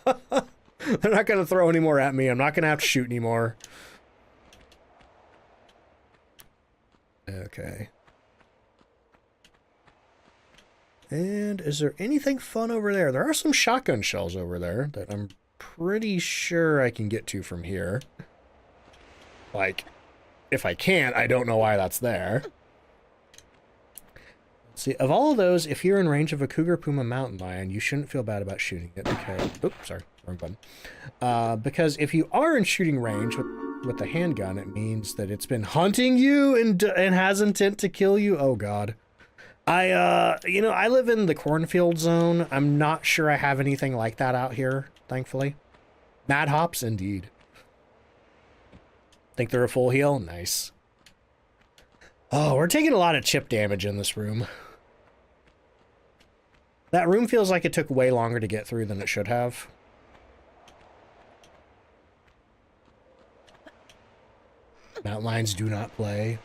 They're not going to throw any more at me. I'm not going to have to shoot anymore. Okay. And is there anything fun over there? There are some shotgun shells over there that I'm pretty sure I can get to from here. Like, if I can't, I don't know why that's there. See, of all of those, if you're in range of a cougar, puma, mountain lion, you shouldn't feel bad about shooting it because... Oops, sorry, wrong button. Because if you are in shooting range with the handgun, it means that it's been hunting you and has intent to kill you. Oh, God. You know, I live in the cornfield zone. I'm not sure I have anything like that out here, thankfully. Mad hops, indeed. Think they're a full heal? Nice. Oh, we're taking a lot of chip damage in this room. That room feels like it took way longer to get through than it should have. Mountain lions do not play.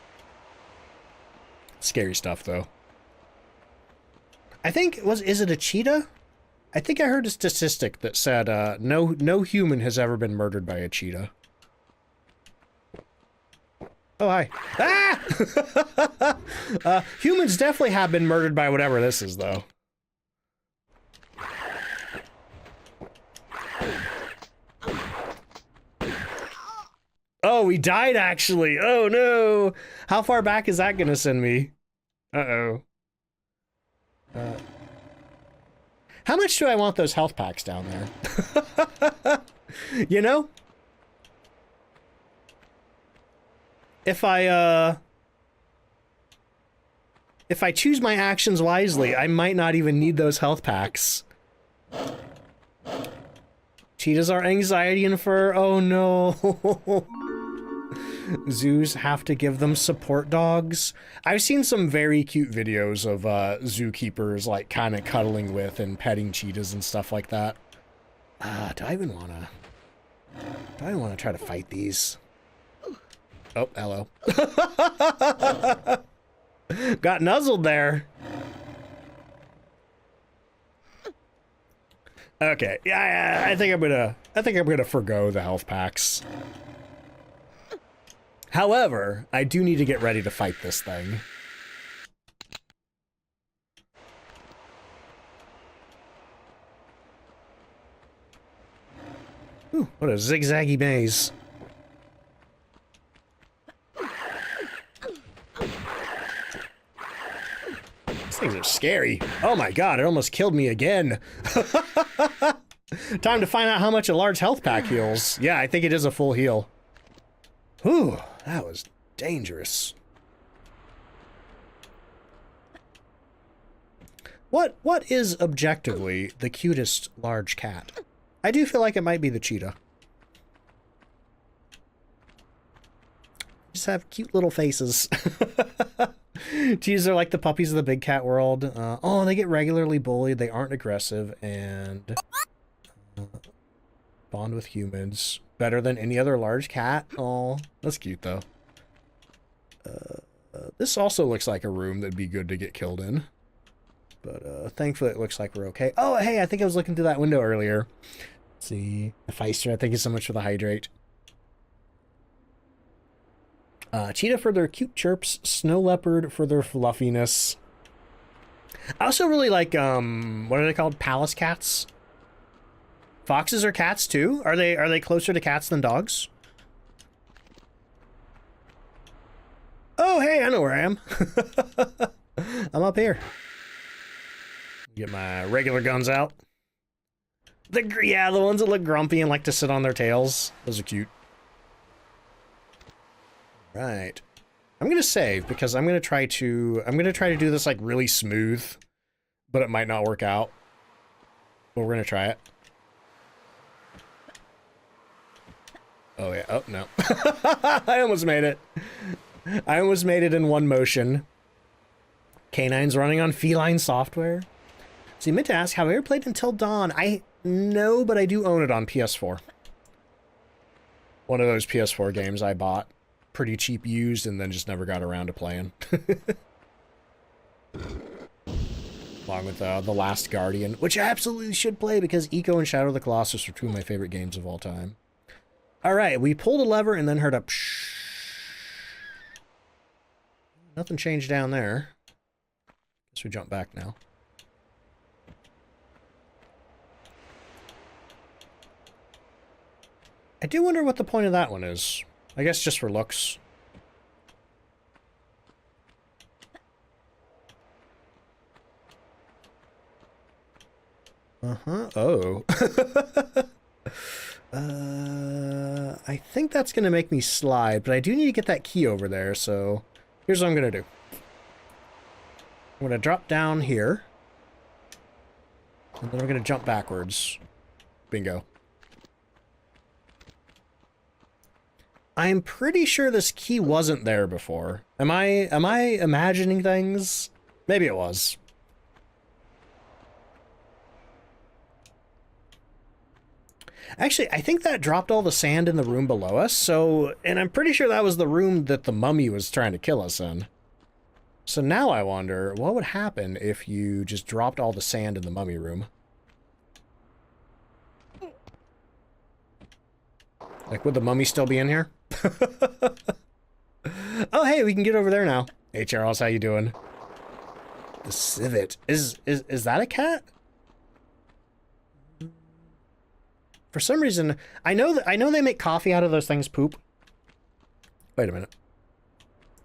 Scary stuff, though. I think, is it a cheetah? I think I heard a statistic that said no human has ever been murdered by a cheetah. Oh, hi. Ah! Humans definitely have been murdered by whatever this is, though. Oh, we died, actually. Oh, no. How far back is that going to send me? Uh-oh. How much do I want those health packs down there? You know? If I choose my actions wisely, I might not even need those health packs. Cheetahs are anxiety and fur. Oh no. Zoos have to give them support dogs. I've seen some very cute videos of zookeepers like kind of cuddling with and petting cheetahs and stuff like that. Do I even wanna try to fight these? Oh, hello. Got nuzzled there. Okay, yeah, I think I'm gonna forgo the health packs. However, I do need to get ready to fight this thing. Ooh, what a zigzaggy maze. These things are scary. Oh my god, it almost killed me again. Time to find out how much a large health pack heals. Yeah, I think it is a full heal. Whew, that was dangerous. What is objectively the cutest large cat? I do feel like it might be the cheetah. Just have cute little faces. Cheetahs are like the puppies of the big cat world. Oh, they get regularly bullied. They aren't aggressive and bond with humans better than any other large cat. Oh, that's cute though. This also looks like a room that'd be good to get killed in. But thankfully it looks like we're okay. Oh, hey, I think I was looking through that window earlier. Let's see. Feister, thank you so much for the hydrate. Cheetah for their cute chirps. Snow leopard for their fluffiness. I also really like, what are they called? Palace cats? Foxes are cats too? Are they closer to cats than dogs? Oh, hey, I know where I am. I'm up here. Get my regular guns out. Yeah, the ones that look grumpy and like to sit on their tails. Those are cute. Right. I'm gonna save because I'm gonna try to do this like really smooth, but it might not work out. But we're gonna try it. Oh yeah. Oh no. I almost made it. I almost made it in one motion. Canine's running on feline software. So you meant to ask, have I ever played Until Dawn? No, but I do own it on PS4. One of those PS4 games I bought pretty cheap used and then just never got around to playing. Along with The Last Guardian, which I absolutely should play because Eco and Shadow of the Colossus are two of my favorite games of all time. Alright, we pulled a lever and then heard a pshh. Nothing changed down there. Guess we jump back now. I do wonder what the point of that one is. I guess just for looks. Uh-huh. Oh. I think that's going to make me slide, but I do need to get that key over there, so here's what I'm going to do. I'm going to drop down here, and then we're going to jump backwards. Bingo. I'm pretty sure this key wasn't there before. Am I imagining things? Maybe it was. Actually, I think that dropped all the sand in the room below us, so... And I'm pretty sure that was the room that the mummy was trying to kill us in. So now I wonder, what would happen if you just dropped all the sand in the mummy room? Like, would the mummy still be in here? Oh, hey, we can get over there now. Hey, Charles, how you doing? The civet. Is that a cat? For some reason, I know they make coffee out of those things poop. Wait a minute.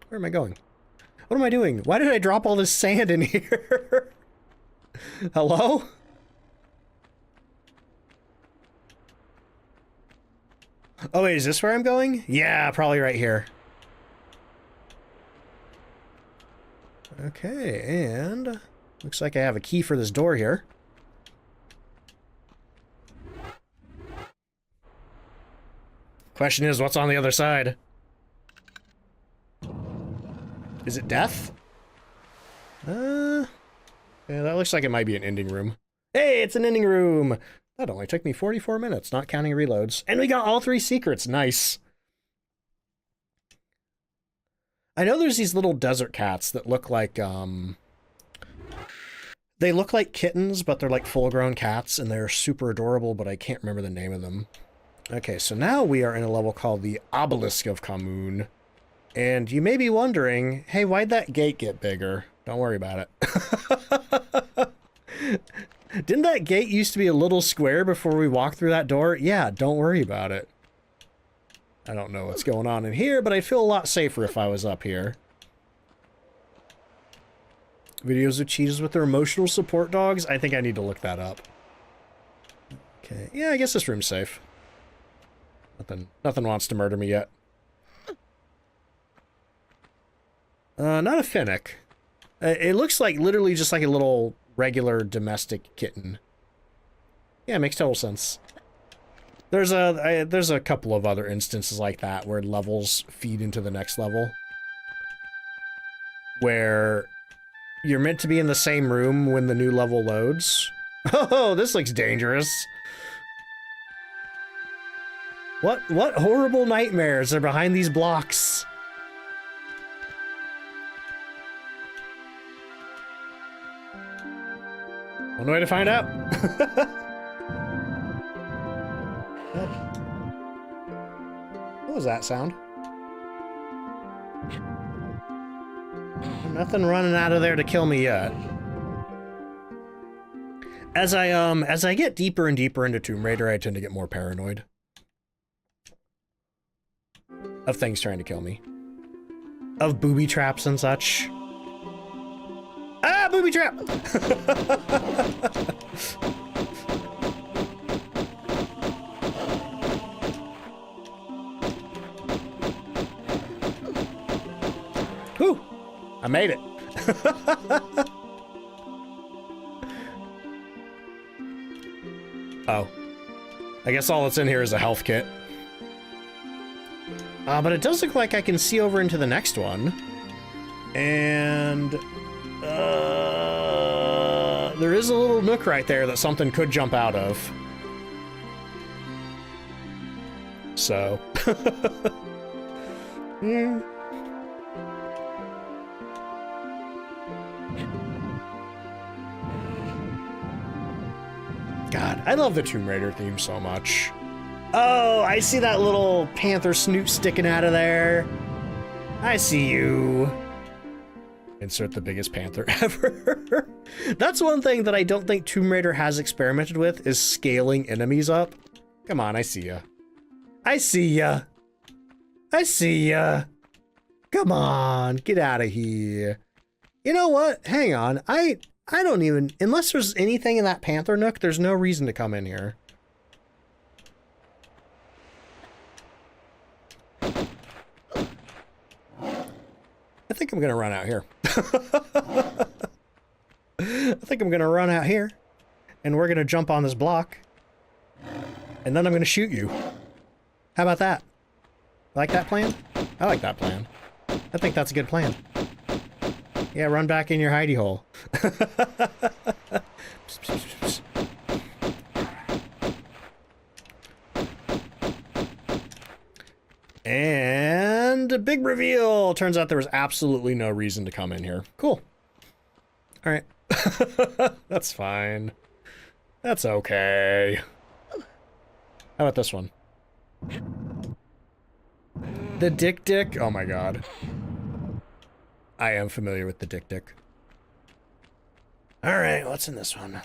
Where am I going? What am I doing? Why did I drop all this sand in here? Hello? Oh, wait, is this where I'm going? Yeah, probably right here. Okay, and looks like I have a key for this door here. Question is, what's on the other side? Is it death? Yeah, that looks like it might be an ending room. Hey, it's an ending room! That only took me 44 minutes, not counting reloads. And we got all 3 secrets. Nice. I know there's these little desert cats that look like, they look like kittens, but they're like full-grown cats, and they're super adorable, but I can't remember the name of them. Okay, so now we are in a level called the Obelisk of Khamoon. And you may be wondering, hey, why'd that gate get bigger? Don't worry about it. Didn't that gate used to be a little square before we walked through that door? Yeah, don't worry about it. I don't know what's going on in here, but I'd feel a lot safer if I was up here. Videos of cheetahs with their emotional support dogs? I think I need to look that up. Okay, yeah, I guess this room's safe. Nothing wants to murder me yet. Not a finnick. It looks like literally just like a little regular domestic kitten. Yeah, it makes total sense. There's a couple of other instances like that where levels feed into the next level. Where you're meant to be in the same room when the new level loads. Oh, this looks dangerous. What horrible nightmares are behind these blocks? One way to find out. What was that sound? Nothing running out of there to kill me yet. As I get deeper and deeper into Tomb Raider, I tend to get more paranoid of things trying to kill me. Of booby traps and such. Ah, booby trap! Whew! I made it. Oh. I guess all that's in here is a health kit. But it does look like I can see over into the next one. And... there is a little nook right there that something could jump out of. So... yeah. God, I love the Tomb Raider theme so much. Oh, I see that little panther snoot sticking out of there. I see you. Insert the biggest panther ever. That's one thing that I don't think Tomb Raider has experimented with, is scaling enemies up. Come on, I see ya. I see ya. I see ya. Come on, get out of here. You know what? Hang on. I don't even... Unless there's anything in that panther nook, there's no reason to come in here. I think I'm gonna run out here. I think I'm gonna run out here, and we're gonna jump on this block, and then I'm gonna shoot you. How about that? Like that plan? I like that plan. I think that's a good plan. Yeah, run back in your hidey hole. And a big reveal! Turns out there was absolutely no reason to come in here. Cool. Alright. That's fine. That's okay. How about this one? The Dick. Oh my god. I am familiar with the Dick. Alright, what's in this one?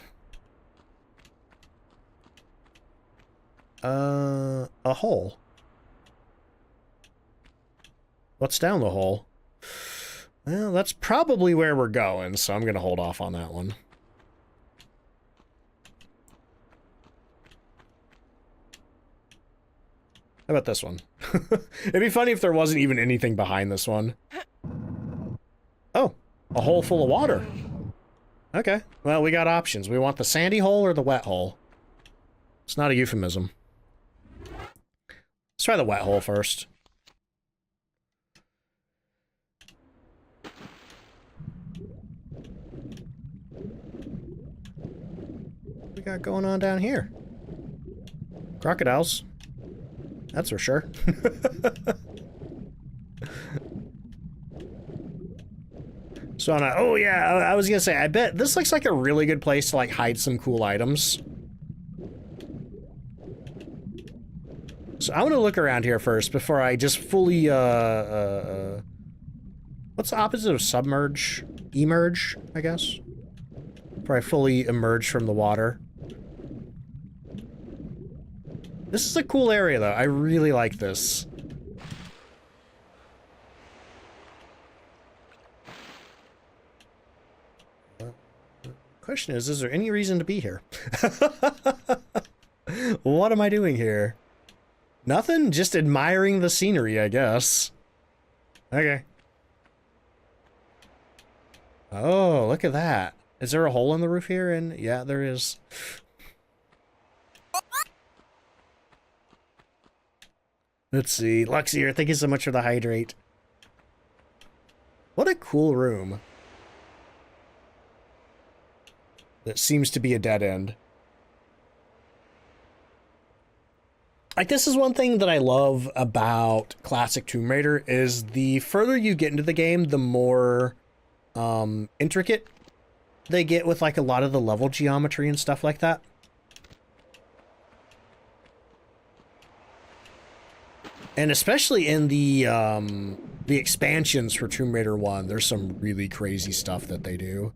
A hole. What's down the hole? Well, that's probably where we're going, so I'm gonna hold off on that one. How about this one? It'd be funny if there wasn't even anything behind this one. Oh, a hole full of water. Okay, well, we got options. We want the sandy hole or the wet hole. It's not a euphemism. Let's try the wet hole first. What we got going on down here? Crocodiles. That's for sure. So, oh yeah, I was gonna say, I bet this looks like a really good place to, like, hide some cool items. So I want to look around here first before I just fully, what's the opposite of submerge? Emerge, I guess? Before I fully emerge from the water. This is a cool area, though. I really like this. Question is there any reason to be here? What am I doing here? Nothing? Just admiring the scenery, I guess. Okay. Oh, look at that. Is there a hole in the roof here? And yeah, there is. Let's see. Luxier, thank you so much for the hydrate. What a cool room. That seems to be a dead end. Like, this is one thing that I love about classic Tomb Raider, is the further you get into the game, the more intricate they get with, like, a lot of the level geometry and stuff like that. And especially in the expansions for Tomb Raider 1, there's some really crazy stuff that they do.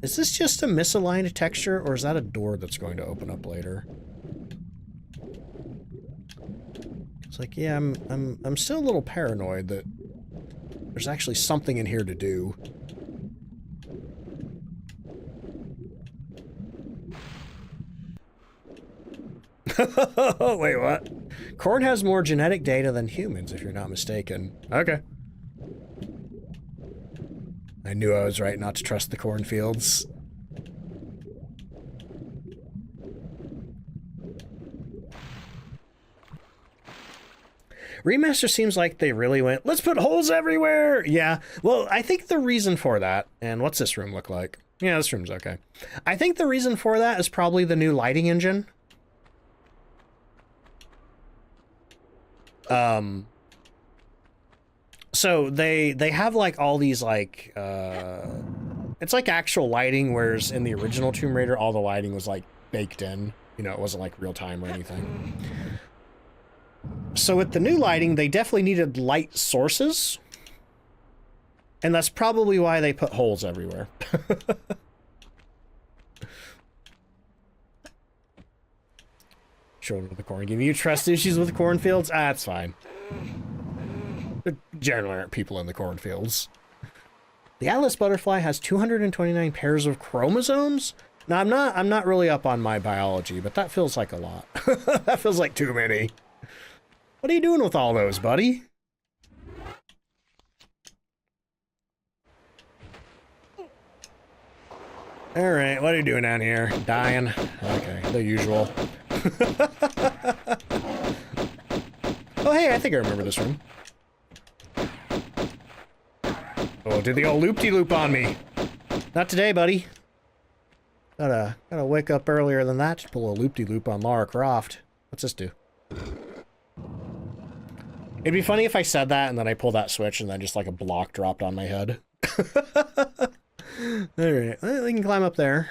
Is this just a misaligned texture, or is that a door that's going to open up later? It's like, yeah, I'm still a little paranoid that there's actually something in here to do. Wait, what? Corn has more genetic data than humans, if you're not mistaken. Okay. I knew I was right not to trust the cornfields. Remaster seems like they really went, let's put holes everywhere! Yeah, well, I think the reason for that, and what's this room look like? Yeah, this room's okay. I think the reason for that is probably the new lighting engine. So they have like all these like, it's like actual lighting, whereas in the original Tomb Raider, all the lighting was like baked in. You know, it wasn't like real time or anything. So with the new lighting, they definitely needed light sources. And that's probably why they put holes everywhere. Children of the Corn. Give you trust issues with cornfields? Ah, that's fine. There generally aren't people in the cornfields. The Atlas butterfly has 229 pairs of chromosomes? Now, I'm not really up on my biology, but that feels like a lot. That feels like too many. What are you doing with all those, buddy? Alright, what are you doing down here? Dying? Okay, the usual. Oh, hey, I think I remember this room. Oh, did the old loop-de-loop on me. Not today, buddy. Gotta wake up earlier than that to pull a loop-de-loop on Lara Croft. What's this do? It'd be funny if I said that and then I pull that switch and then just like a block dropped on my head. Alright, well, we can climb up there.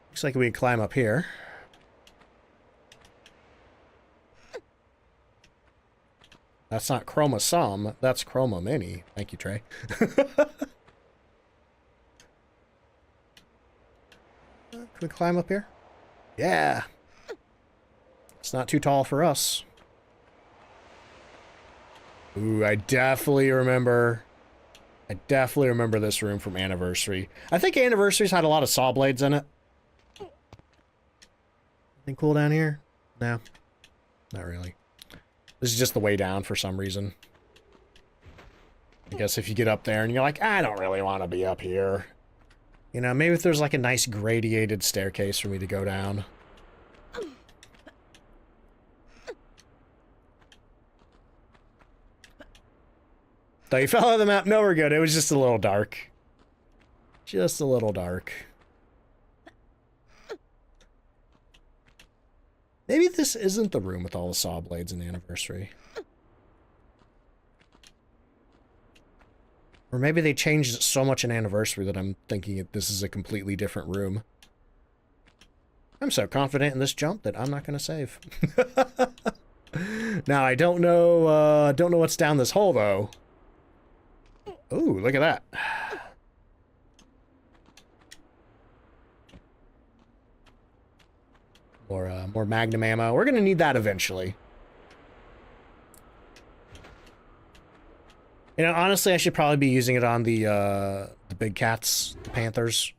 Looks like we can climb up here. That's not chromosome, that's chroma mini. Thank you, Trey. Can we climb up here? Yeah. It's not too tall for us. Ooh, I definitely remember this room from Anniversary. I think Anniversary's had a lot of saw blades in it. Anything cool down here? No. Not really. This is just the way down for some reason. I guess if you get up there and you're like, I don't really want to be up here. You know, maybe if there's like a nice gradiated staircase for me to go down. Though you fell out of the map, no, we're good. It was just a little dark. Just a little dark. Maybe this isn't the room with all the saw blades in Anniversary. Or maybe they changed it so much in Anniversary that I'm thinking this is a completely different room. I'm so confident in this jump that I'm not going to save. Now, I don't know what's down this hole, though. Ooh, look at that. More Magnum ammo. We're gonna need that eventually. You know, honestly, I should probably be using it on the big cats, the panthers.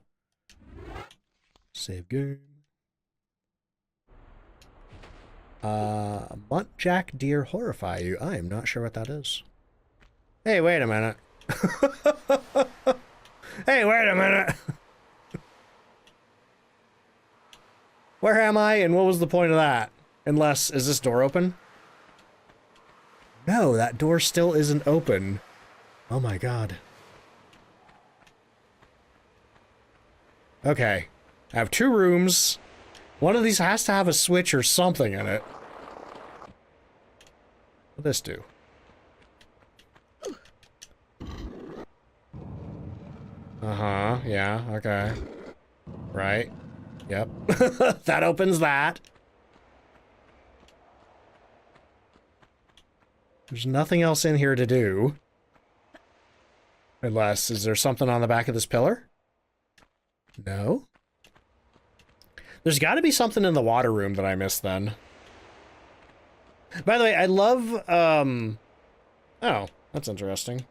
Save game. Muntjac deer horrify you. I am not sure what that is. Hey, wait a minute. Hey, wait a minute. Where am I, and what was the point of that? Unless, is this door open? No, that door still isn't open. Oh my god. Okay. I have 2 rooms. One of these has to have a switch or something in it. What'll this do? Uh-huh, yeah, okay. Right. Yep. That opens that. There's nothing else in here to do. Unless, is there something on the back of this pillar? No? There's got to be something in the water room that I missed then. By the way, I love, oh, that's interesting.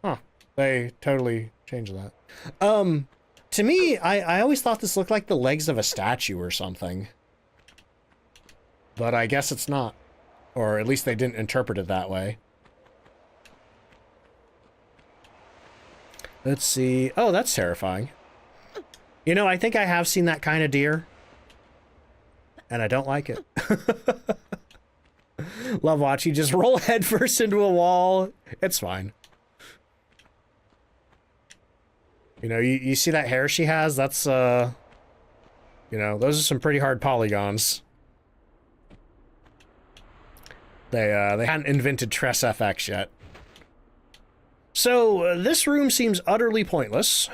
Huh. They totally changed that. To me, I always thought this looked like the legs of a statue or something. But I guess it's not. Or at least they didn't interpret it that way. Let's see. Oh, that's terrifying. You know, I think I have seen that kind of deer. And I don't like it. Love watching. Just roll headfirst into a wall. It's fine. You know, you see that hair she has? That's, you know, those are some pretty hard polygons. They hadn't invented Tress FX yet. So, this room seems utterly pointless.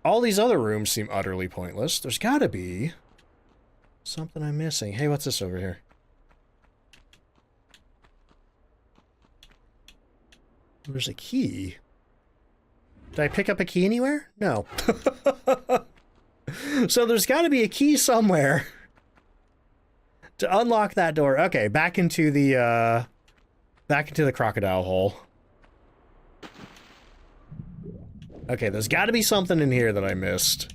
All these other rooms seem utterly pointless. There's gotta be something I'm missing. Hey, what's this over here? There's a key. Did I pick up a key anywhere? No. So there's gotta be a key somewhere to unlock that door. Okay, back into the crocodile hole. Okay, there's got to be something in here that I missed.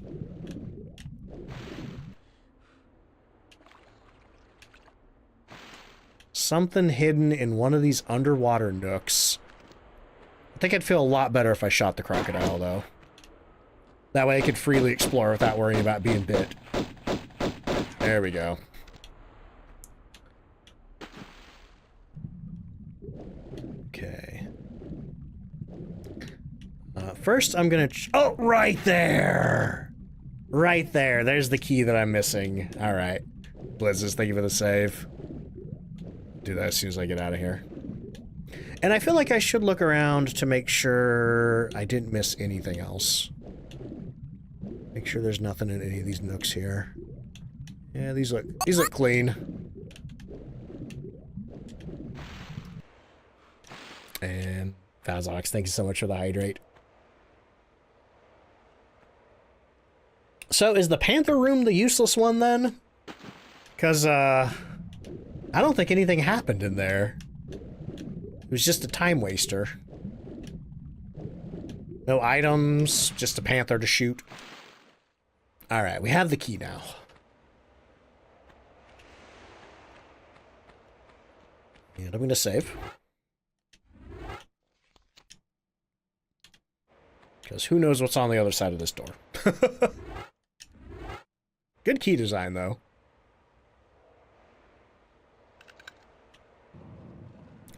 Something hidden in one of these underwater nooks. I think I'd feel a lot better if I shot the crocodile, though. That way I could freely explore without worrying about being bit. There we go. Okay. First, I'm gonna... Oh, right there! Right there. There's the key that I'm missing. Alright. Blizzes, thank you for the save. Do that as soon as I get out of here. And I feel like I should look around to make sure I didn't miss anything else. Make sure there's nothing in any of these nooks here. Yeah, these look clean. And Fazox, thank you so much for the hydrate. So is the Panther room the useless one then? Because, I don't think anything happened in there. It was just a time waster. No items, just a panther to shoot. Alright, we have the key now. And I'm gonna save. Because who knows what's on the other side of this door. Good key design, though.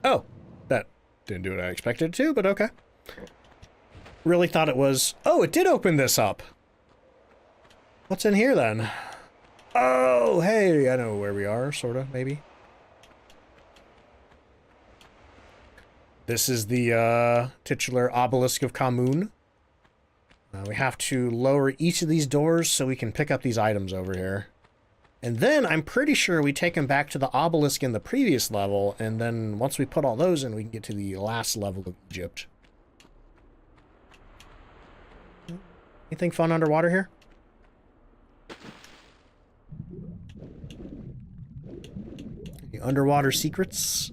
Oh, that didn't do what I expected it to, but okay. Really thought it was... Oh, it did open this up. What's in here, then? Oh, hey, I know where we are, sort of, maybe. This is the titular obelisk of Khamoon. We have to lower each of these doors so we can pick up these items over here. And then I'm pretty sure we take them back to the obelisk in the previous level, and then once we put all those in, we can get to the last level of Egypt. Anything fun underwater here? Any underwater secrets?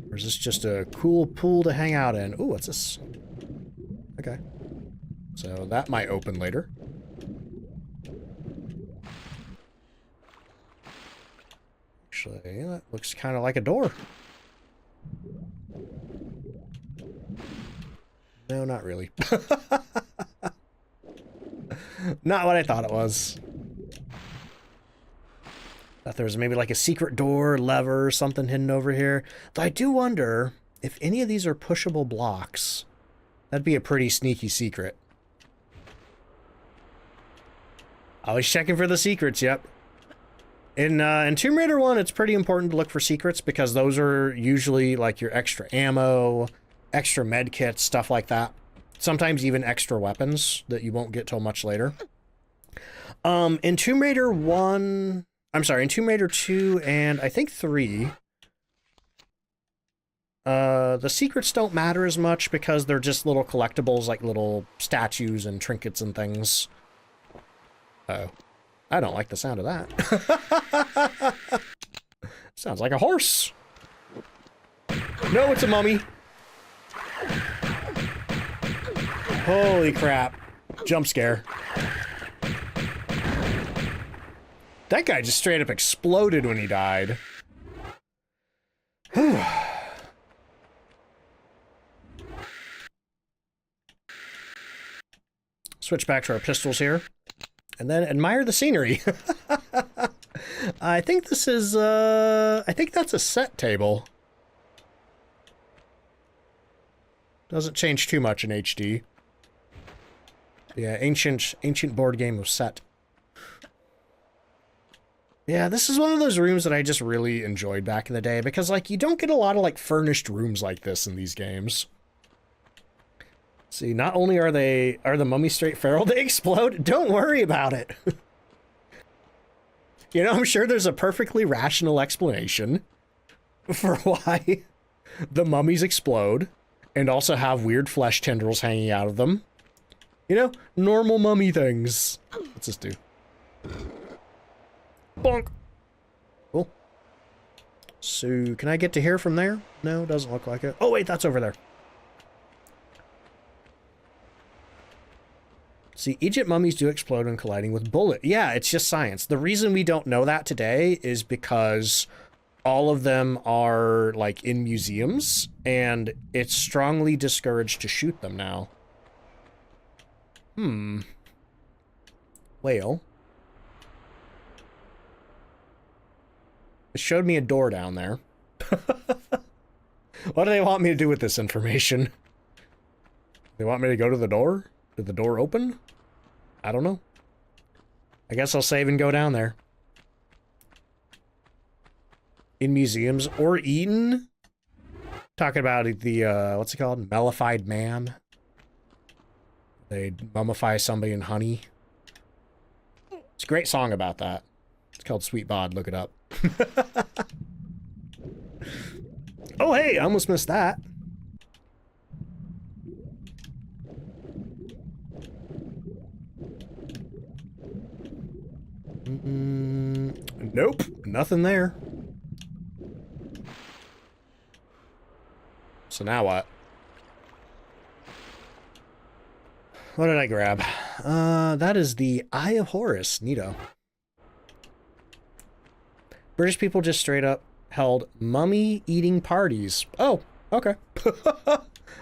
Or is this just a cool pool to hang out in? Ooh, what's this? Okay. So that might open later. Actually, yeah, that looks kind of like a door. No, not really. Not what I thought it was. Thought there was maybe like a secret door, lever, or something hidden over here. Though I do wonder if any of these are pushable blocks. That'd be a pretty sneaky secret. Always checking for the secrets, yep. In Tomb Raider 1, it's pretty important to look for secrets because those are usually like your extra ammo, extra med kits, stuff like that. Sometimes even extra weapons that you won't get till much later. In Tomb Raider 1... I'm sorry, in Tomb Raider 2 and I think 3... the secrets don't matter as much because they're just little collectibles, like little statues and trinkets and things. Uh-oh. I don't like the sound of that. Sounds like a horse. No, it's a mummy. Holy crap. Jump scare. That guy just straight up exploded when he died. Switch back to our pistols here. And then admire the scenery. I think this is, I think that's a set table. Doesn't change too much in HD. Yeah, ancient board game of set. Yeah, this is one of those rooms that I just really enjoyed back in the day because, like, you don't get a lot of, like, furnished rooms like this in these games. See, not only are the mummies straight feral, they explode. Don't worry about it. You know, I'm sure there's a perfectly rational explanation for why the mummies explode and also have weird flesh tendrils hanging out of them. You know, normal mummy things. What's this do? Bonk. Cool. So, can I get to here from there? No, doesn't look like it. Oh, wait, that's over there. See, Egypt mummies do explode when colliding with bullet. Yeah, it's just science. The reason we don't know that today is because all of them are, like, in museums, and it's strongly discouraged to shoot them now. Well. It showed me a door down there. What do they want me to do with this information? They want me to go to the door? Did the door open? I don't know. I guess I'll save and go down there. In museums or eaten? Talking about the, what's it called? Mellified man. They mummify somebody in honey. It's a great song about that. It's called Sweet Bod. Look it up. Oh, hey, I almost missed that. Nope, nothing there. So now what? What did I grab? That is the Eye of Horus. Neato. British people just straight up held mummy-eating parties. Oh, okay.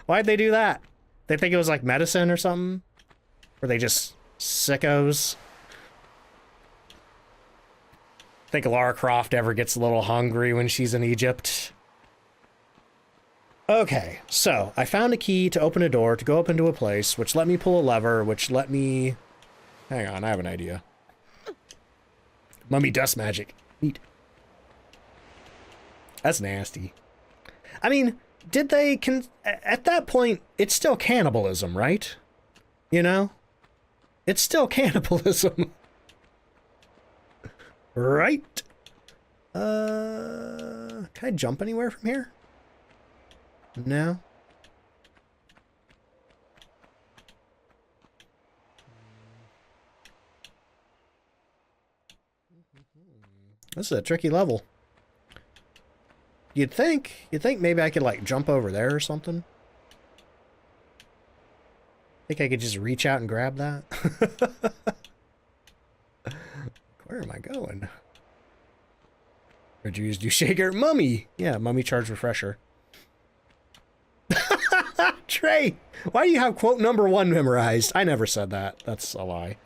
Why'd they do that? They think it was like medicine or something? Were they just sickos? Think Lara Croft ever gets a little hungry when she's in Egypt? Okay, so I found a key to open a door to go up into a place, which let me pull a lever, which let me... Hang on, I have an idea. Mummy dust magic. Neat. That's nasty. I mean, did they... At that point, it's still cannibalism, right? You know? It's still cannibalism. Right? Can I jump anywhere from here? No. This is a tricky level. You'd think maybe I could like jump over there or something. Think I could just reach out and grab that? Where am I going? What'd you use? Do shaker? Mummy! Yeah, mummy charge refresher. Trey! Why do you have quote number 1 memorized? I never said that. That's a lie.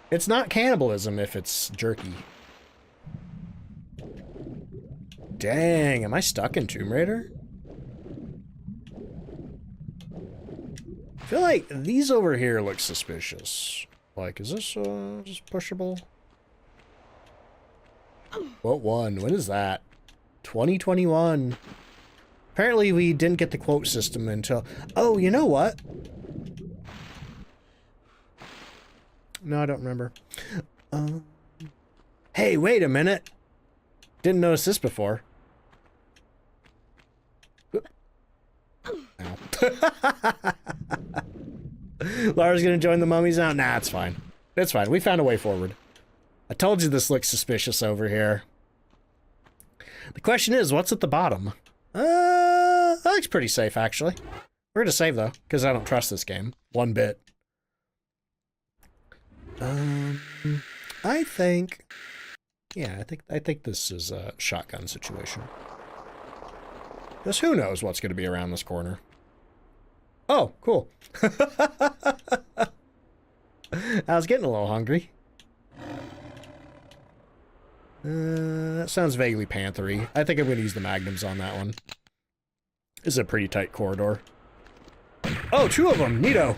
It's not cannibalism if it's jerky. Dang, am I stuck in Tomb Raider? I feel like these over here look suspicious. Like, is this just pushable? What one? When is that? 2021. Apparently we didn't get the quote system until... Oh, you know what? No, I don't remember. Hey, wait a minute. Didn't notice this before. Ow. Lara's gonna join the mummies now? Nah, it's fine. It's fine. We found a way forward. I told you this looks suspicious over here. The question is, what's at the bottom? That looks pretty safe, actually. We're gonna save, though, because I don't trust this game. One bit. I think... Yeah, I think this is a shotgun situation. Because who knows what's going to be around this corner. Oh, cool. I was getting a little hungry. That sounds vaguely panthery. I think I'm going to use the magnums on that one. This is a pretty tight corridor. Oh, 2 of them! Neato!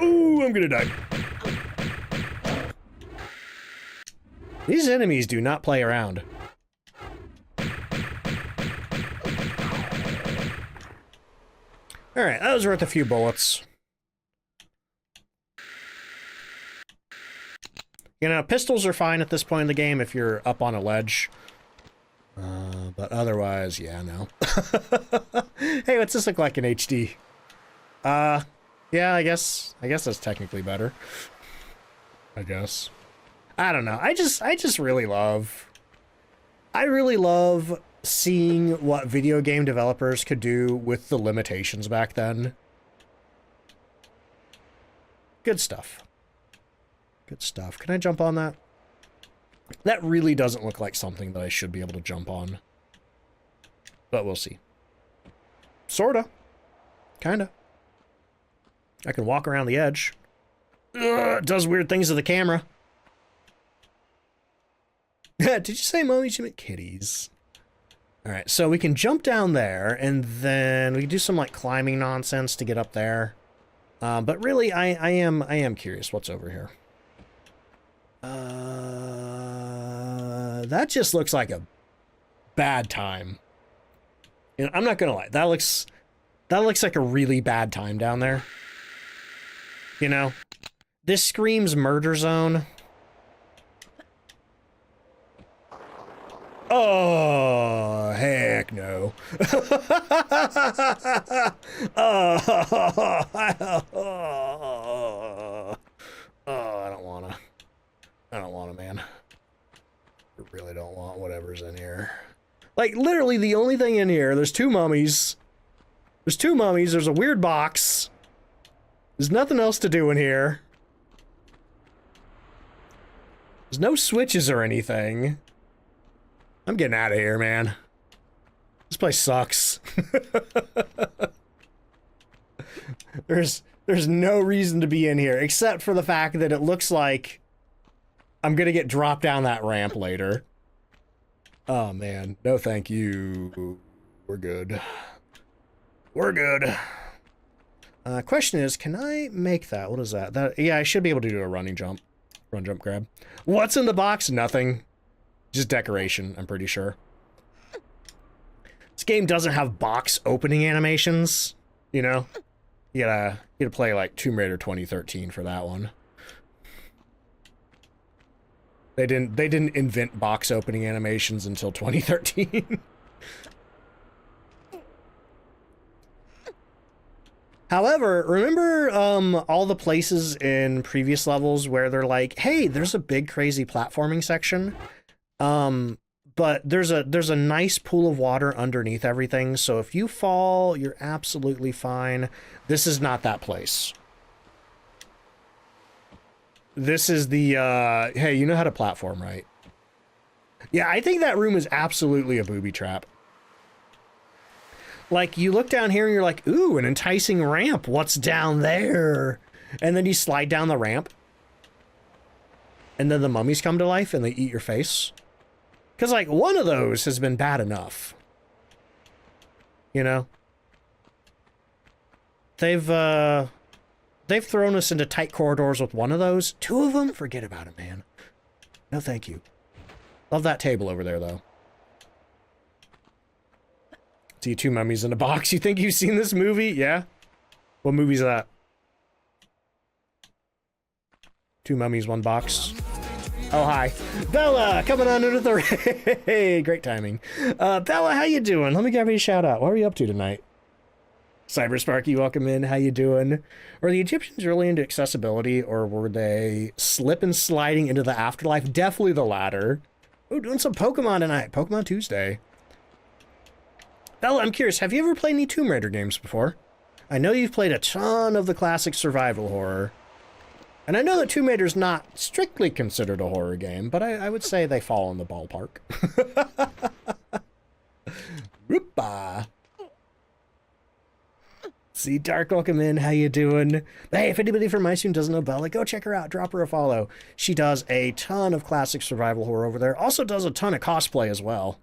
Ooh, I'm gonna die. These enemies do not play around. Alright, that was worth a few bullets. You know, pistols are fine at this point in the game if you're up on a ledge. But otherwise, yeah, no. Hey, what's this look like in HD? Yeah, I guess that's technically better. I guess. I don't know. I just really love... I really love seeing what video game developers could do with the limitations back then. Good stuff. Good stuff. Can I jump on that? That really doesn't look like something that I should be able to jump on. But we'll see. Sorta. Kinda. I can walk around the edge. Ugh, it does weird things to the camera. Did you say mummies? You meant kitties. Alright, so we can jump down there, and then we can do some, like, climbing nonsense to get up there. But really, I am curious what's over here. That just looks like a bad time. You know, I'm not gonna lie. That looks like a really bad time down there. You know? This screams murder zone. Oh, heck no. Oh, I don't wanna, man. I really don't want whatever's in here. Like, literally the only thing in here, there's 2 mummies. There's 2 mummies, there's a weird box. There's nothing else to do in here. There's no switches or anything. I'm getting out of here, man. This place sucks. There's no reason to be in here, except for the fact that it looks like I'm gonna get dropped down that ramp later. Oh, man. No, thank you. We're good. We're good. Question is, can I make that? What is that? Yeah, I should be able to do a running jump. Run, jump, grab. What's in the box? Nothing. Just decoration, I'm pretty sure. This game doesn't have box opening animations, you know? You gotta play like Tomb Raider 2013 for that one. They didn't invent box opening animations until 2013. However, remember all the places in previous levels where they're like, hey, there's a big crazy platforming section, but there's a nice pool of water underneath everything, so if you fall, you're absolutely fine. This is not that place. This is the, hey, you know how to platform, right? Yeah, I think that room is absolutely a booby trap. Like, you look down here and you're like, ooh, an enticing ramp. What's down there? And then you slide down the ramp. And then the mummies come to life and they eat your face. Because, like, one of those has been bad enough. You know? They've thrown us into tight corridors with one of those. Two of them? Forget about it, man. No, thank you. Love that table over there, though. See two mummies in a box. You think you've seen this movie? Yeah? What movie's that? Two mummies, one box. Oh, hi. Bella, coming on into the... Hey, great timing. Bella, how you doing? Let me give you a shout out. What are you up to tonight? Cybersparky, welcome in. How you doing? Were the Egyptians really into accessibility, or were they slip and sliding into the afterlife? Definitely the latter. Oh, doing some Pokemon tonight. Pokemon Tuesday. Bella, I'm curious, have you ever played any Tomb Raider games before? I know you've played a ton of the classic survival horror. And I know that Tomb Raider's not strictly considered a horror game, but I would say they fall in the ballpark. Whoopa. See, Dark, welcome in. How you doing? Hey, if anybody from my stream doesn't know Bella, go check her out. Drop her a follow. She does a ton of classic survival horror over there. Also does a ton of cosplay as well.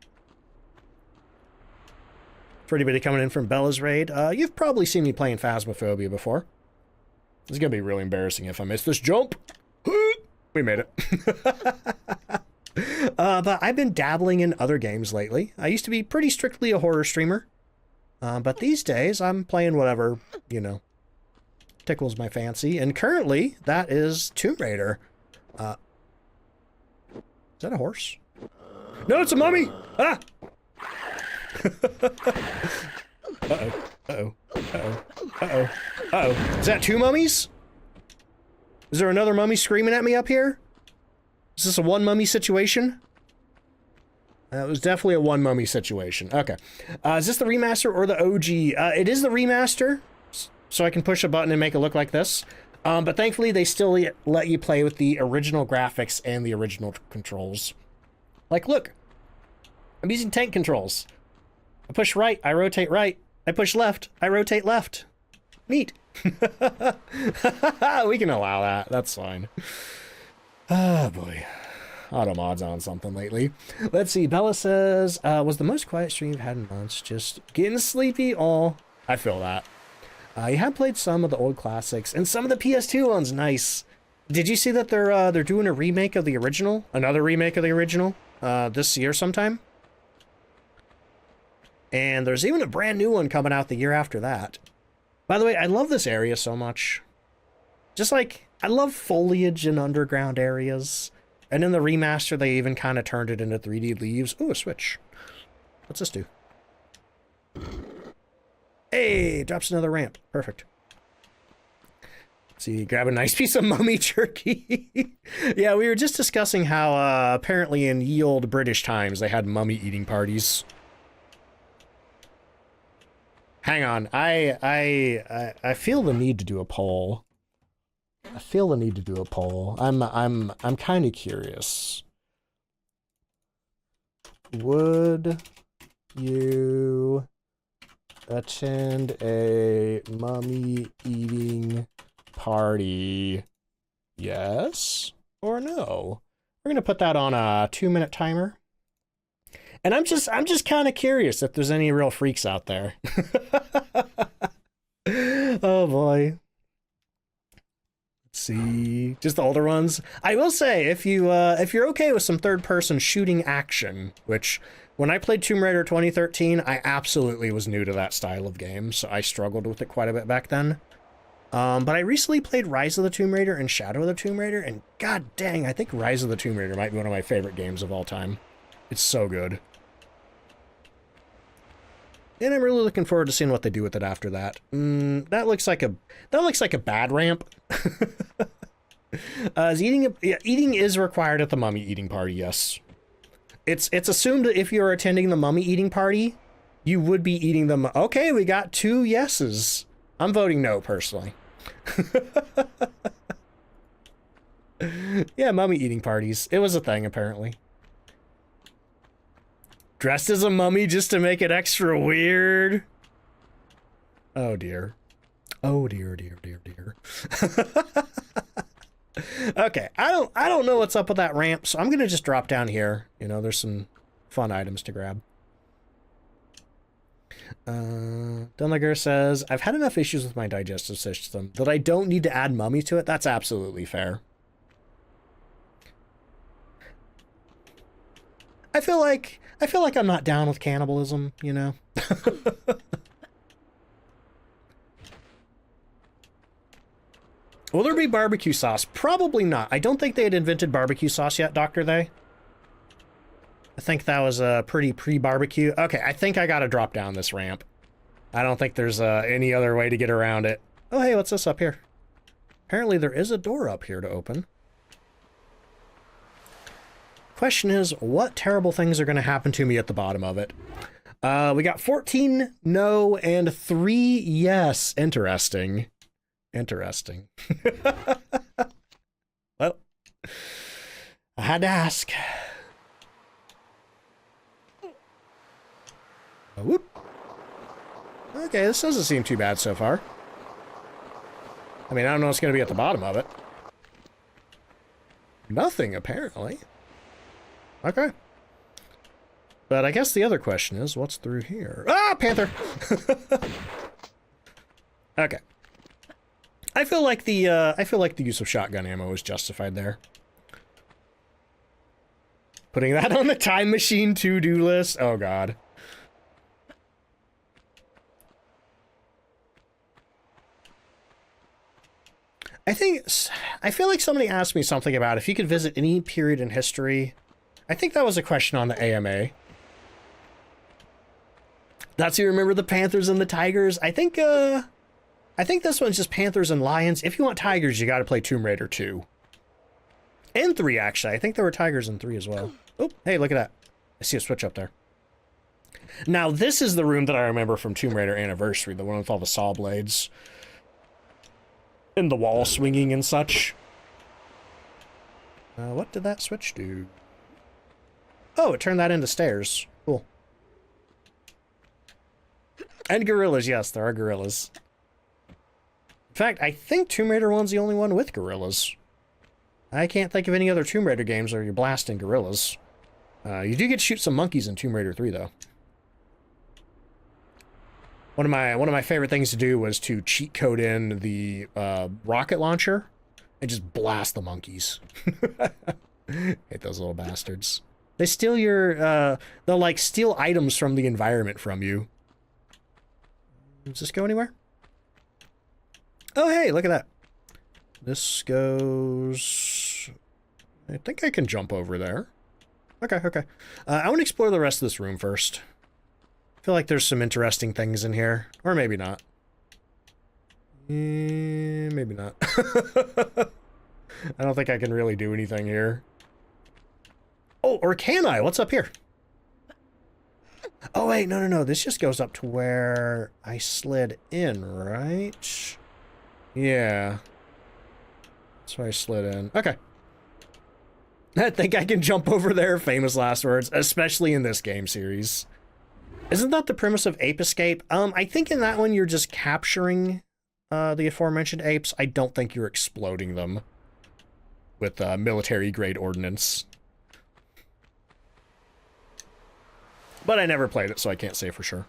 For anybody coming in from Bella's raid, you've probably seen me playing Phasmophobia before. It's gonna be really embarrassing if I miss this jump. We made it. But I've been dabbling in other games lately. I used to be pretty strictly a horror streamer. But these days, I'm playing whatever, you know, tickles my fancy. And currently, that is Tomb Raider. Is that a horse? No, it's a mummy! Ah! Uh-oh. Uh-oh. Uh-oh. Uh-oh. Uh-oh. Is that two mummies? Is there another mummy screaming at me up here? Is this a one mummy situation? It was definitely a one mummy situation. Okay. Is this the remaster or the OG? It is the remaster, so I can push a button and make it look like this. But thankfully, they still let you play with the original graphics and the original controls. Like, look. I'm using tank controls. I push right, I rotate right. I push left, I rotate left. Neat. We can allow that. That's fine. Oh, boy. Auto mods on something lately. Let's see. Bella says, was the most quiet stream you've had in months. Just getting sleepy. Oh, I feel that. You have played some of the old classics and some of the PS2 ones. Nice. Did you see that they're doing a remake of the original? Another remake of the original this year sometime? And there's even a brand new one coming out the year after that. By the way, I love this area so much. Just like, I love foliage in underground areas. And in the remaster, they even kind of turned it into 3D leaves. Ooh, a switch. What's this do? Hey, drops another ramp. Perfect. See, grab a nice piece of mummy jerky. Yeah, we were just discussing how apparently in ye olde British times, they had mummy eating parties. Hang on, I feel the need to do a poll. I feel the need to do a poll. I'm kind of curious. Would you attend a mummy eating party? Yes or no? We're gonna put that on a 2-minute timer. And I'm just kind of curious if there's any real freaks out there. Oh boy. Let's see, just the older ones. I will say, if you're okay with some third-person shooting action, which when I played Tomb Raider 2013, I absolutely was new to that style of game, so I struggled with it quite a bit back then. But I recently played Rise of the Tomb Raider and Shadow of the Tomb Raider, and god dang, I think Rise of the Tomb Raider might be one of my favorite games of all time. It's so good. And I'm really looking forward to seeing what they do with it after that. That looks like a bad ramp. Eating is required at the mummy eating party, yes. It's assumed that if you're attending the mummy eating party, you would be eating them. Okay, we got 2 yeses. I'm voting no, personally. Yeah, mummy eating parties. It was a thing, apparently. Dressed as a mummy just to make it extra weird. Oh, dear. Oh, dear, dear, dear, dear. Okay, I don't know what's up with that ramp, so I'm gonna just drop down here. You know, there's some fun items to grab. Dunliger says, I've had enough issues with my digestive system that I don't need to add mummy to it. That's absolutely fair. I feel like I'm not down with cannibalism, you know? Will there be barbecue sauce? Probably not. I don't think they had invented barbecue sauce yet, Dr. They. I think that was a pretty pre-barbecue. Okay, I think I gotta drop down this ramp. I don't think there's any other way to get around it. Oh, hey, what's this up here? Apparently there is a door up here to open. Question is, what terrible things are going to happen to me at the bottom of it? We got 14 no and 3 yes. Interesting. Interesting. Well, I had to ask. Oh, whoop. Okay, this doesn't seem too bad so far. I mean, I don't know what's going to be at the bottom of it. Nothing, apparently. Okay. But I guess the other question is, what's through here? Ah, panther! Okay. I feel like the use of shotgun ammo is justified there. Putting that on the time machine to-do list. Oh god. I feel like somebody asked me something about if you could visit any period in history. I think that was a question on the AMA. That's you remember the Panthers and the Tigers? I think this one's just Panthers and Lions. If you want Tigers, you got to play Tomb Raider 2. And 3, actually. I think there were Tigers in 3 as well. Oh, hey, look at that. I see a switch up there. Now, this is the room that I remember from Tomb Raider Anniversary, the one with all the saw blades. And the wall swinging and such. What did that switch do? Oh, it turned that into stairs. Cool. And gorillas, yes, there are gorillas. In fact, I think Tomb Raider 1's the only one with gorillas. I can't think of any other Tomb Raider games where you're blasting gorillas. You do get to shoot some monkeys in Tomb Raider 3, though. One of my favorite things to do was to cheat code in the rocket launcher and just blast the monkeys. Hate those little bastards. They steal your, they'll like steal items from the environment from you. Does this go anywhere? Oh, hey, look at that. This goes... I think I can jump over there. Okay, okay. I want to explore the rest of this room first. I feel like there's some interesting things in here. Or maybe not. Maybe not. I don't think I can really do anything here. Oh, or can I? What's up here? Oh, wait, no. This just goes up to where I slid in, right? Yeah. That's where I slid in. Okay. I think I can jump over there, famous last words, especially in this game series. Isn't that the premise of Ape Escape? I think in that one you're just capturing the aforementioned apes. I don't think you're exploding them with military-grade ordnance. But I never played it, so I can't say for sure.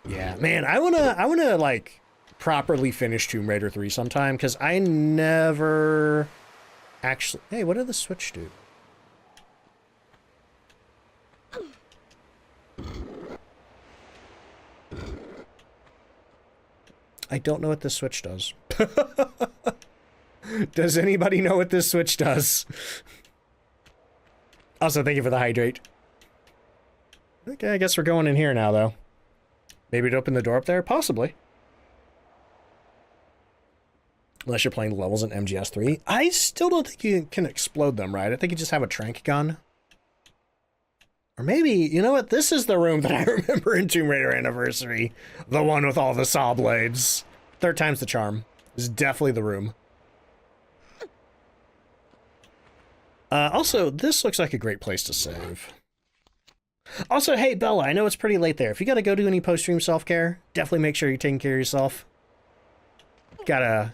Yeah, man, I wanna like properly finish Tomb Raider 3 sometime, because I never actually... Hey, what did the switch do? I don't know what this switch does. Does anybody know what this switch does? Also, thank you for the hydrate. Okay, I guess we're going in here now, though. Maybe to open the door up there? Possibly. Unless you're playing the levels in MGS3. I still don't think you can explode them, right? I think you just have a trank gun. Or maybe, you know what? This is the room that I remember in Tomb Raider Anniversary. The one with all the saw blades. 3rd time's the charm. This is definitely the room. Also, this looks like a great place to save. Also, hey, Bella, I know it's pretty late there. If you gotta go do any post-stream self-care, definitely make sure you're taking care of yourself. Gotta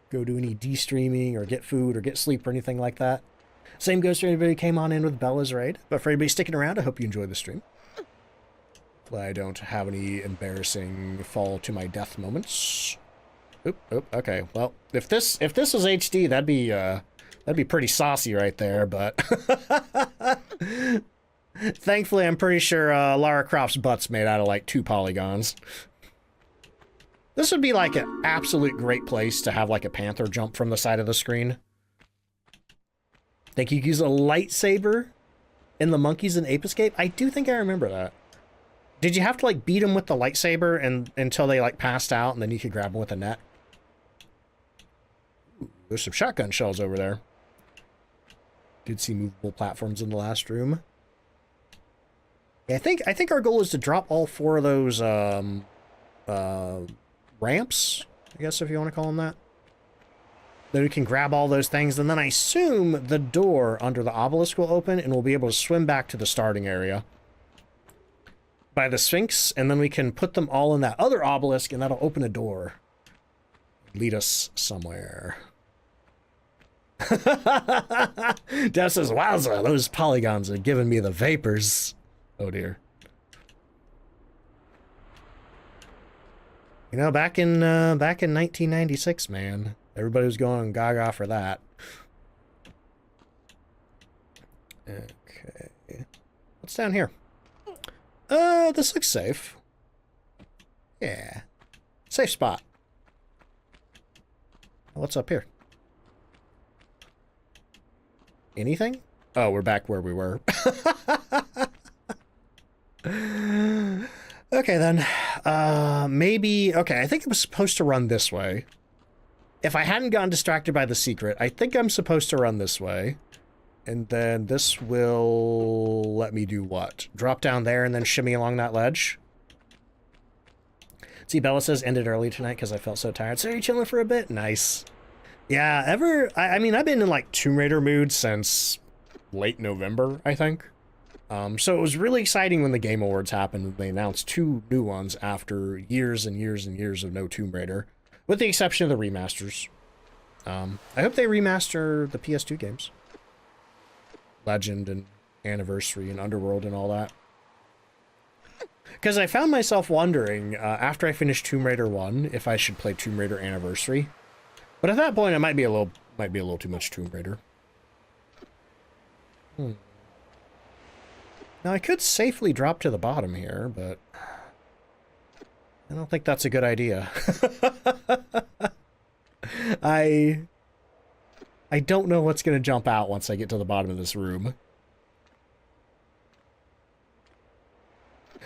go do any de-streaming or get food or get sleep or anything like that. Same goes for anybody who came on in with Bella's raid. But for anybody sticking around, I hope you enjoyed the stream. Hopefully I don't have any embarrassing fall to my death moments. Oop, okay. Well, if this was HD, that'd be pretty saucy right there, but thankfully I'm pretty sure Lara Croft's butt's made out of like 2 polygons. This would be like an absolute great place to have like a panther jump from the side of the screen. Think you could use a lightsaber in the monkeys in Ape Escape? I do think I remember that. Did you have to like beat them with the lightsaber and until they like passed out and then you could grab them with a net? Ooh, there's some shotgun shells over there. Did see movable platforms in the last room. Yeah, I think our goal is to drop all 4 of those ramps, I guess if you want to call them that. Then we can grab all those things, and then I assume the door under the obelisk will open, and we'll be able to swim back to the starting area by the Sphinx, and then we can put them all in that other obelisk, and that'll open a door. Lead us somewhere. Dev says, wowza, those polygons are giving me the vapors. Oh dear. You know, back in 1996, man, everybody was going gaga for that. Okay. What's down here? This looks safe. Yeah. Safe spot. What's up here? Anything? Oh, we're back where we were. Okay, then. Maybe... Okay, I think I was supposed to run this way. If I hadn't gotten distracted by the secret, I think I'm supposed to run this way. And then this will let me do what? Drop down there and then shimmy along that ledge? See, Bella says, ended early tonight because I felt so tired. So are you chilling for a bit? Nice. Yeah, I mean, I've been in, like, Tomb Raider mood since late November, I think. So it was really exciting when the Game Awards happened and they announced 2 new ones after years and years and years of no Tomb Raider, with the exception of the remasters. I hope they remaster the PS2 games. Legend and Anniversary and Underworld and all that. Because I found myself wondering, after I finished Tomb Raider 1, if I should play Tomb Raider Anniversary. But at that point, it might be a little too much Tomb Raider. Now, I could safely drop to the bottom here, but I don't think that's a good idea. I don't know what's going to jump out once I get to the bottom of this room.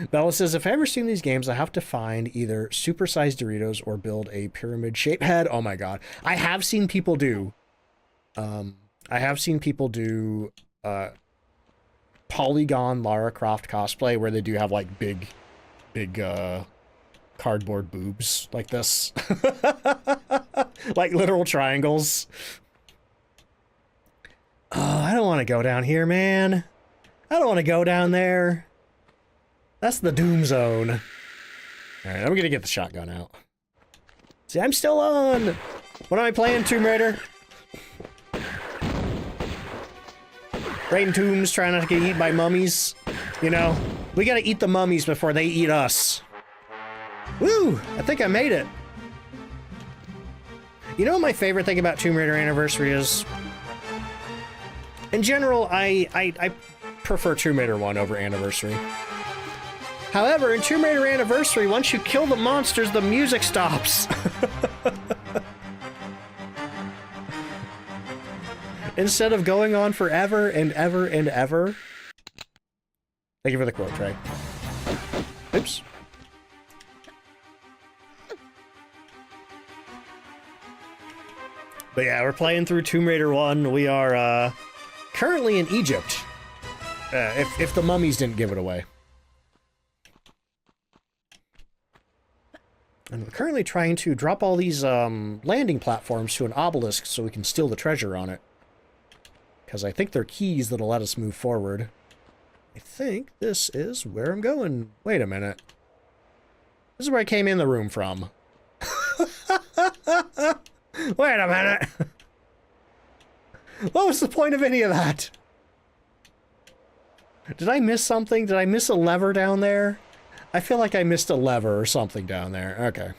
Bella says, if I ever seen these games, I have to find either supersized Doritos or build a pyramid-shaped head. Oh my god. I have seen people do... polygon Lara Croft cosplay where they do have, like, big, cardboard boobs like this. Like literal triangles. Oh, I don't want to go down here, man. I don't want to go down there. That's the doom zone. Alright, I'm gonna get the shotgun out. See, I'm still on! What am I playing, Tomb Raider? Raiding tombs, trying not to get eaten by mummies. You know, we gotta eat the mummies before they eat us. Woo! I think I made it. You know what my favorite thing about Tomb Raider Anniversary is? In general, I prefer Tomb Raider 1 over Anniversary. However, in Tomb Raider Anniversary, once you kill the monsters, the music stops. Instead of going on forever and ever and ever. Thank you for the quote, Trey. Oops. But yeah, we're playing through Tomb Raider 1. We are currently in Egypt. If the mummies didn't give it away. And we're currently trying to drop all these landing platforms to an obelisk so we can steal the treasure on it. Because I think they're keys that'll let us move forward. I think this is where I'm going. Wait a minute. This is where I came in the room from. Wait a minute. What was the point of any of that? Did I miss something? Did I miss a lever down there? I feel like I missed a lever or something down there. Okay.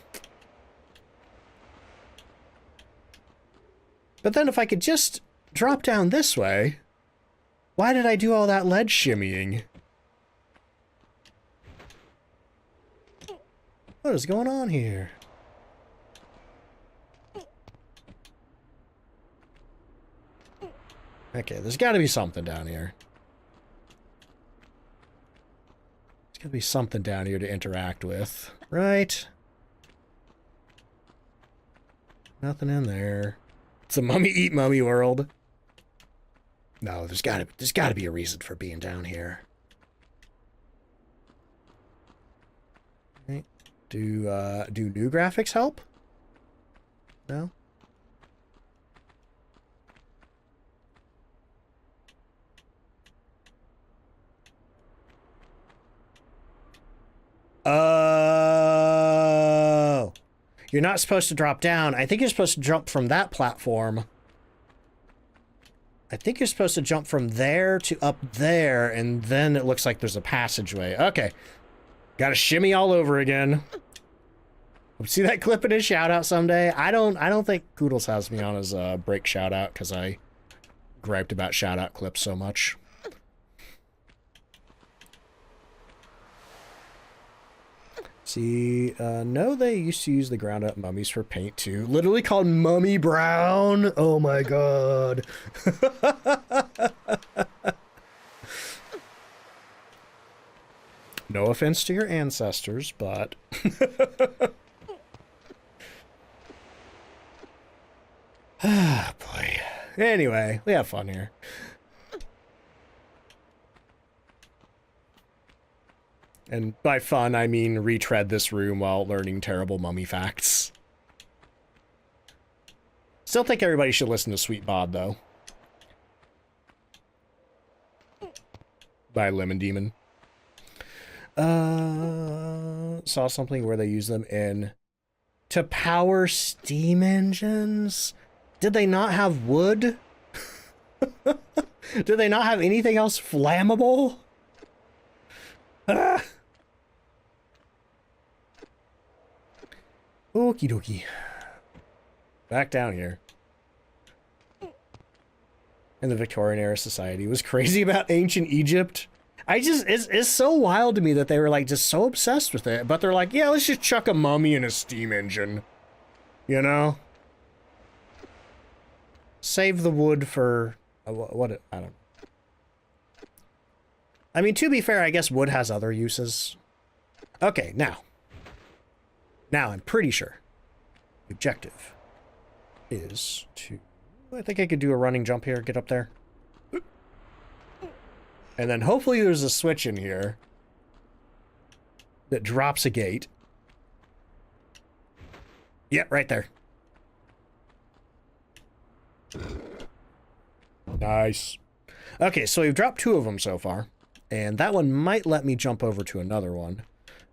But then if I could just drop down this way, why did I do all that ledge shimmying? What is going on here? Okay, there's got to be something down here. There's got to be something down here to interact with, right? Nothing in there. It's a mummy eat mummy world. No, there's got to be a reason for being down here. Right. Do new graphics help? No? Oh. You're not supposed to drop down. I think you're supposed to jump from that platform. I think you're supposed to jump from there to up there, and then it looks like there's a passageway. Okay. Gotta shimmy all over again. See that clip in his shout-out someday? I don't think Koodles has me on his break shout-out, because I griped about shout-out clips so much. See, no, they used to use the ground-up mummies for paint, too. Literally called Mummy Brown. Oh, my God. No offense to your ancestors, but... Ah, boy. Anyway, we have fun here. And by fun, I mean retread this room while learning terrible mummy facts. Still think everybody should listen to Sweet Bod, though. By Lemon Demon. Saw something where they use them to power steam engines? Did they not have wood? Did they not have anything else flammable? Ah. Okie dokie. Back down here. And the Victorian era society was crazy about ancient Egypt. It's so wild to me that they were like just so obsessed with it. But they're like, yeah, let's just chuck a mummy in a steam engine. You know? Save the wood for I don't know. I mean, to be fair, I guess wood has other uses. Okay, now I'm pretty sure the objective is to... I think I could do a running jump here, get up there. And then hopefully there's a switch in here that drops a gate. Yeah, right there. Nice. Okay, so we've dropped 2 of them so far. And that one might let me jump over to another one.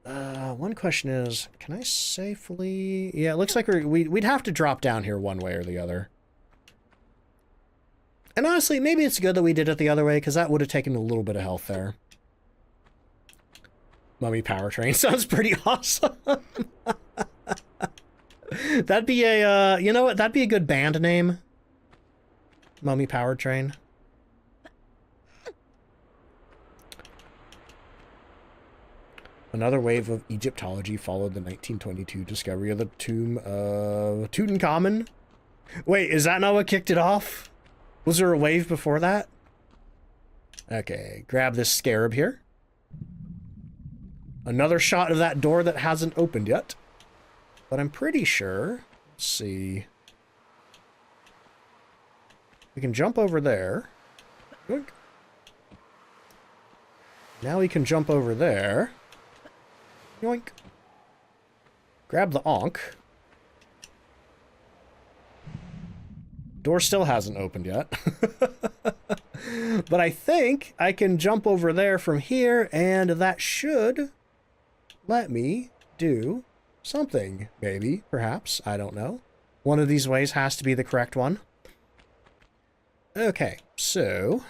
One question is, can I safely... Yeah, it looks like we'd have to drop down here one way or the other. And honestly, maybe it's good that we did it the other way, because that would have taken a little bit of health there. Mummy Powertrain sounds pretty awesome. That'd be a, you know what? That'd be a good band name. Mummy Powertrain. Another wave of Egyptology followed the 1922 discovery of the tomb of Tutankhamun. Wait, is that not what kicked it off? Was there a wave before that? Okay, grab this scarab here. Another shot of that door that hasn't opened yet. But I'm pretty sure... Let's see... We can jump over there. Yoink. Now we can jump over there. Yoink. grab the Ankh. Door still hasn't opened yet. But I think I can jump over there from here, and that should let me do something. Maybe, perhaps, I don't know. One of these ways has to be the correct one. Okay, so...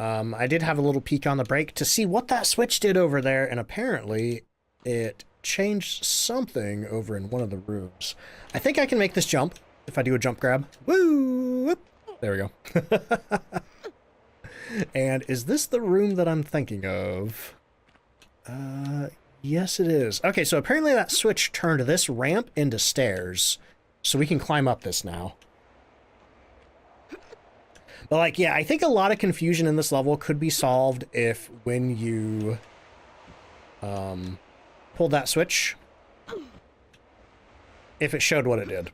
I did have a little peek on the break to see what that switch did over there, and apparently it changed something over in one of the rooms. I think I can make this jump if I do a jump grab. Woo! Whoop. There we go. And is this the room that I'm thinking of? Yes it is. Okay, so apparently that switch turned this ramp into stairs, so we can climb up this now. But, like, yeah, I think a lot of confusion in this level could be solved if when you pulled that switch, if it showed what it did.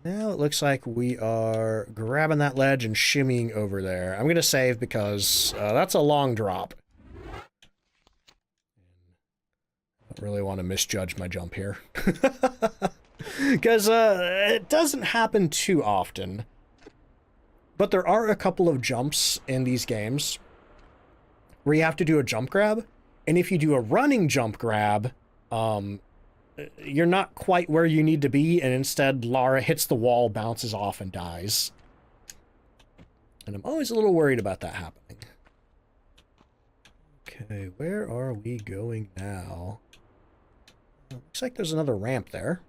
Now it looks like we are grabbing that ledge and shimmying over there. I'm going to save because that's a long drop. I don't really want to misjudge my jump here. Because it doesn't happen too often. But there are a couple of jumps in these games where you have to do a jump grab. And if you do a running jump grab, you're not quite where you need to be, and instead Lara hits the wall, bounces off, and dies. And I'm always a little worried about that happening. Okay, where are we going now? Looks like there's another ramp there.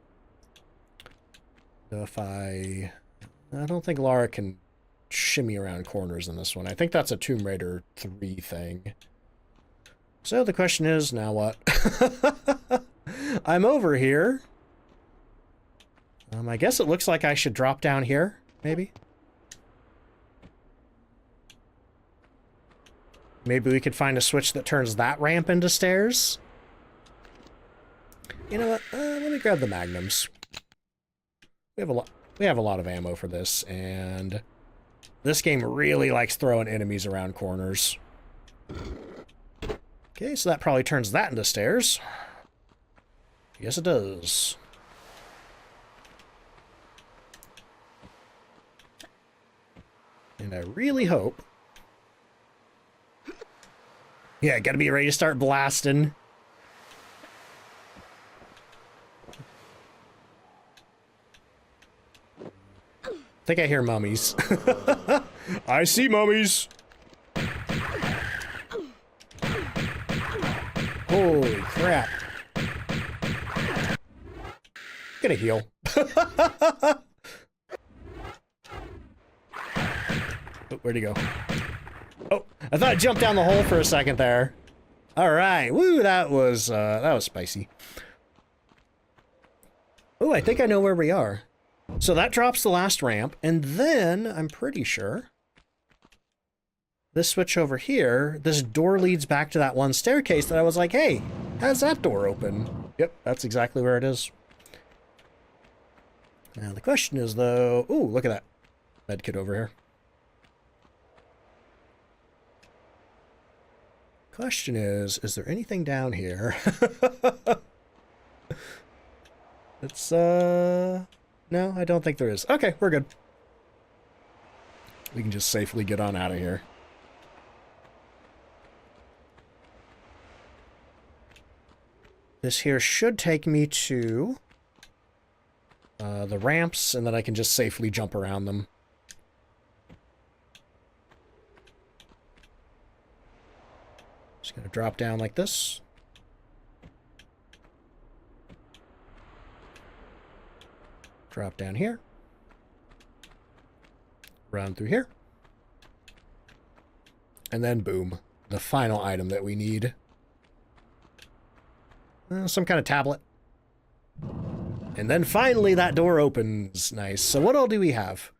So if I don't think Lara can shimmy around corners in this one. I think that's a Tomb Raider 3 thing. So the question is, now what? I'm over here. I guess it looks like I should drop down here, maybe? Maybe we could find a switch that turns that ramp into stairs? You know what? Let me grab the magnums. We have a lot of ammo for this, and this game really likes throwing enemies around corners. Okay, so that probably turns that into stairs. Yes, it does. And I really hope... Yeah, gotta be ready to start blasting. I think I hear mummies. I see mummies! Holy crap. Gonna heal. Oh, where'd he go? Oh, I thought I jumped down the hole for a second there. All right, woo, that was spicy. Oh, I think I know where we are. So that drops the last ramp, and then I'm pretty sure this switch over here, this door leads back to that one staircase that I was like, hey, how's that door open? Yep, that's exactly where it is. Now the question is though, ooh, look at that medkit over here. Question is there anything down here? It's, no, I don't think there is. Okay, we're good. We can just safely get on out of here. This here should take me to the ramps, and then I can just safely jump around them. Just gonna drop down like this. Drop down here. Run through here. And then boom, the final item that we need. Some kind of tablet. And then finally that door opens. Nice. So what all do we have?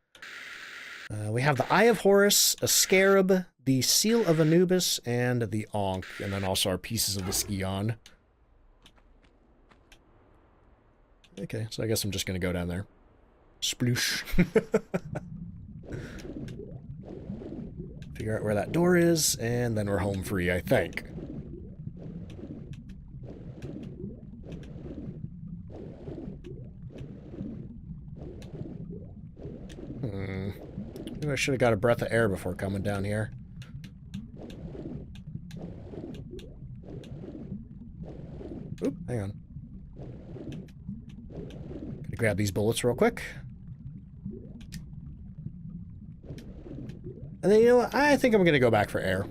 We have the Eye of Horus, a Scarab, the Seal of Anubis, and the Ankh, and then also our pieces of the Scion. Okay, so I guess I'm just going to go down there. Sploosh. Figure out where that door is, and then we're home free, I think. Maybe I should have got a breath of air before coming down here. Oop, hang on. Gonna grab these bullets real quick. And then, you know what? I think I'm gonna go back for air.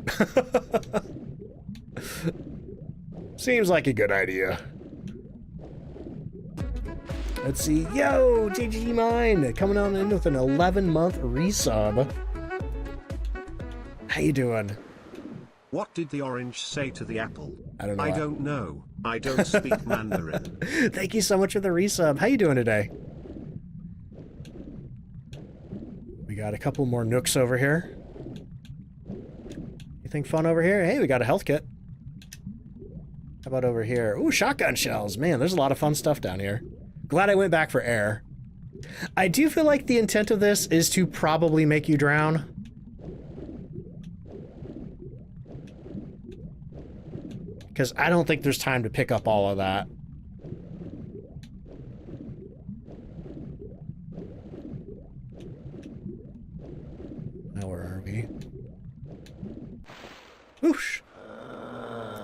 Seems like a good idea. Let's see. Yo, JG Mine coming on in with an 11-month resub. How you doing? What did the orange say to the apple? I don't know. I don't know. I don't speak Mandarin. Thank you so much for the resub. How you doing today? We got a couple more nooks over here. Anything fun over here? Hey, we got a health kit. How about over here? Ooh, shotgun shells. Man, there's a lot of fun stuff down here. Glad I went back for air. I do feel like the intent of this is to probably make you drown. Because I don't think there's time to pick up all of that. Now where are we? Whoosh.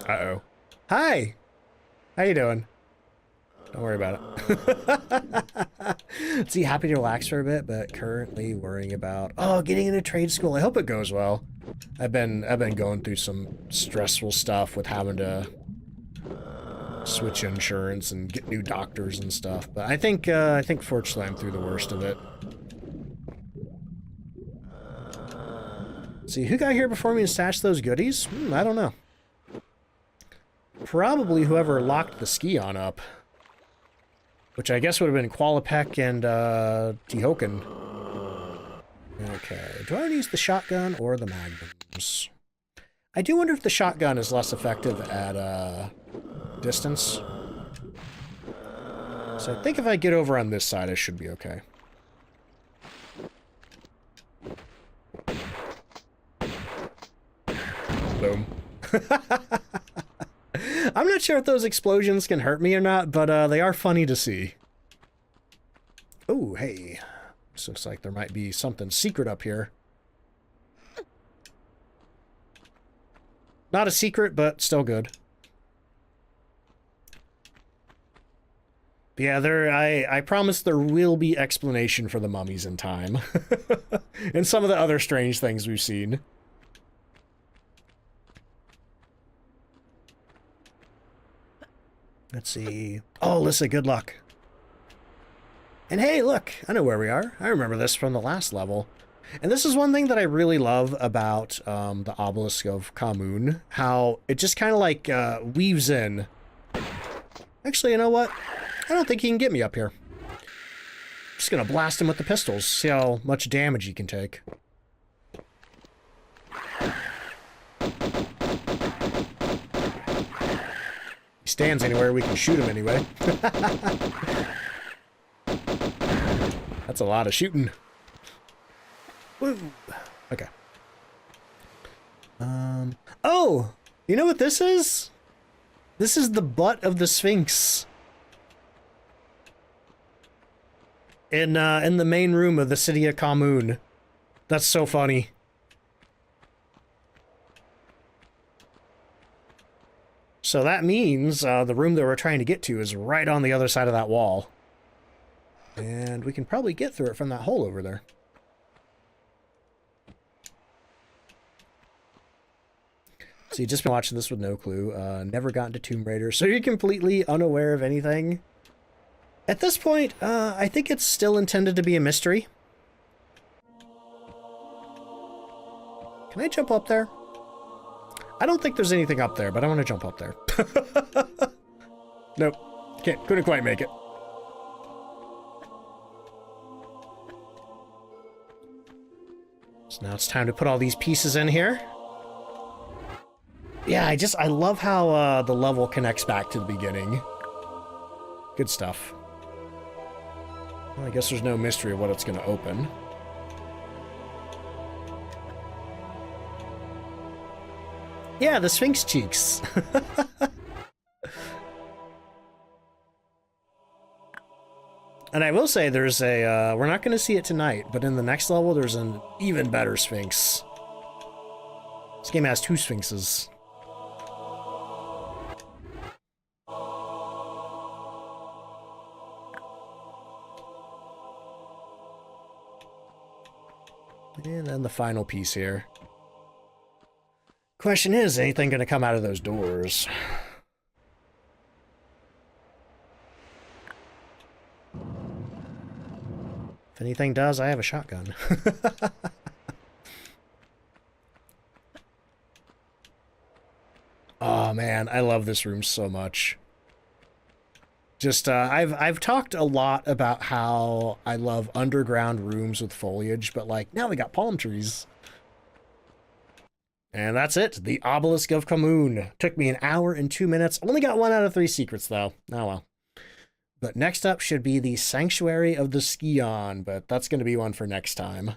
Uh-oh. Hi! How you doing? Don't worry about it. See, happy to relax for a bit, but currently worrying about, getting into trade school. I hope it goes well. I've been going through some stressful stuff with having to switch insurance and get new doctors and stuff. But I think fortunately I'm through the worst of it. See, who got here before me and stashed those goodies? I don't know. Probably whoever locked the Skion up. Which I guess would have been Qualipec and Tihoken. Okay, do I want to use the shotgun or the magnums? I do wonder if the shotgun is less effective at distance. So I think if I get over on this side, I should be okay. Boom. I'm not sure if those explosions can hurt me or not, but they are funny to see. Oh, hey. This looks like there might be something secret up here. Not a secret, but still good. But yeah, I promise there will be explanation for the mummies in time. And some of the other strange things we've seen. Let's see. Oh, Alyssa, good luck. And hey, look, I know where we are. I remember this from the last level. And this is one thing that I really love about the Obelisk of Khamoon. How it just kind of like weaves in. Actually, you know what? I don't think he can get me up here. Just gonna blast him with the pistols. See how much damage he can take. He stands anywhere, we can shoot him anyway. That's a lot of shooting. Woo. Okay. Oh! You know what this is? This is the butt of the Sphinx. In the main room of the city of Khamoon. That's so funny. So that means the room that we're trying to get to is right on the other side of that wall. And we can probably get through it from that hole over there. So you've just been watching this with no clue. Never gotten to Tomb Raider, so you're completely unaware of anything. At this point, I think it's still intended to be a mystery. Can I jump up there? I don't think there's anything up there, but I want to jump up there. Nope. Couldn't quite make it. So now it's time to put all these pieces in here. Yeah, I love how the level connects back to the beginning. Good stuff. Well, I guess there's no mystery of what it's going to open. Yeah, the Sphinx cheeks. And I will say there's a, we're not going to see it tonight, but in the next level there's an even better Sphinx. This game has 2 Sphinxes. And then the final piece here. Question is anything going to come out of those doors? If anything does, I have a shotgun. Oh man, I love this room so much. Just, I've talked a lot about how I love underground rooms with foliage, but like, now we got palm trees. And that's it, the Obelisk of Khamoon. Took me 1 hour and 2 minutes. Only got 1 out of 3 secrets though. Oh well. But next up should be the Sanctuary of the Scion, but that's going to be one for next time.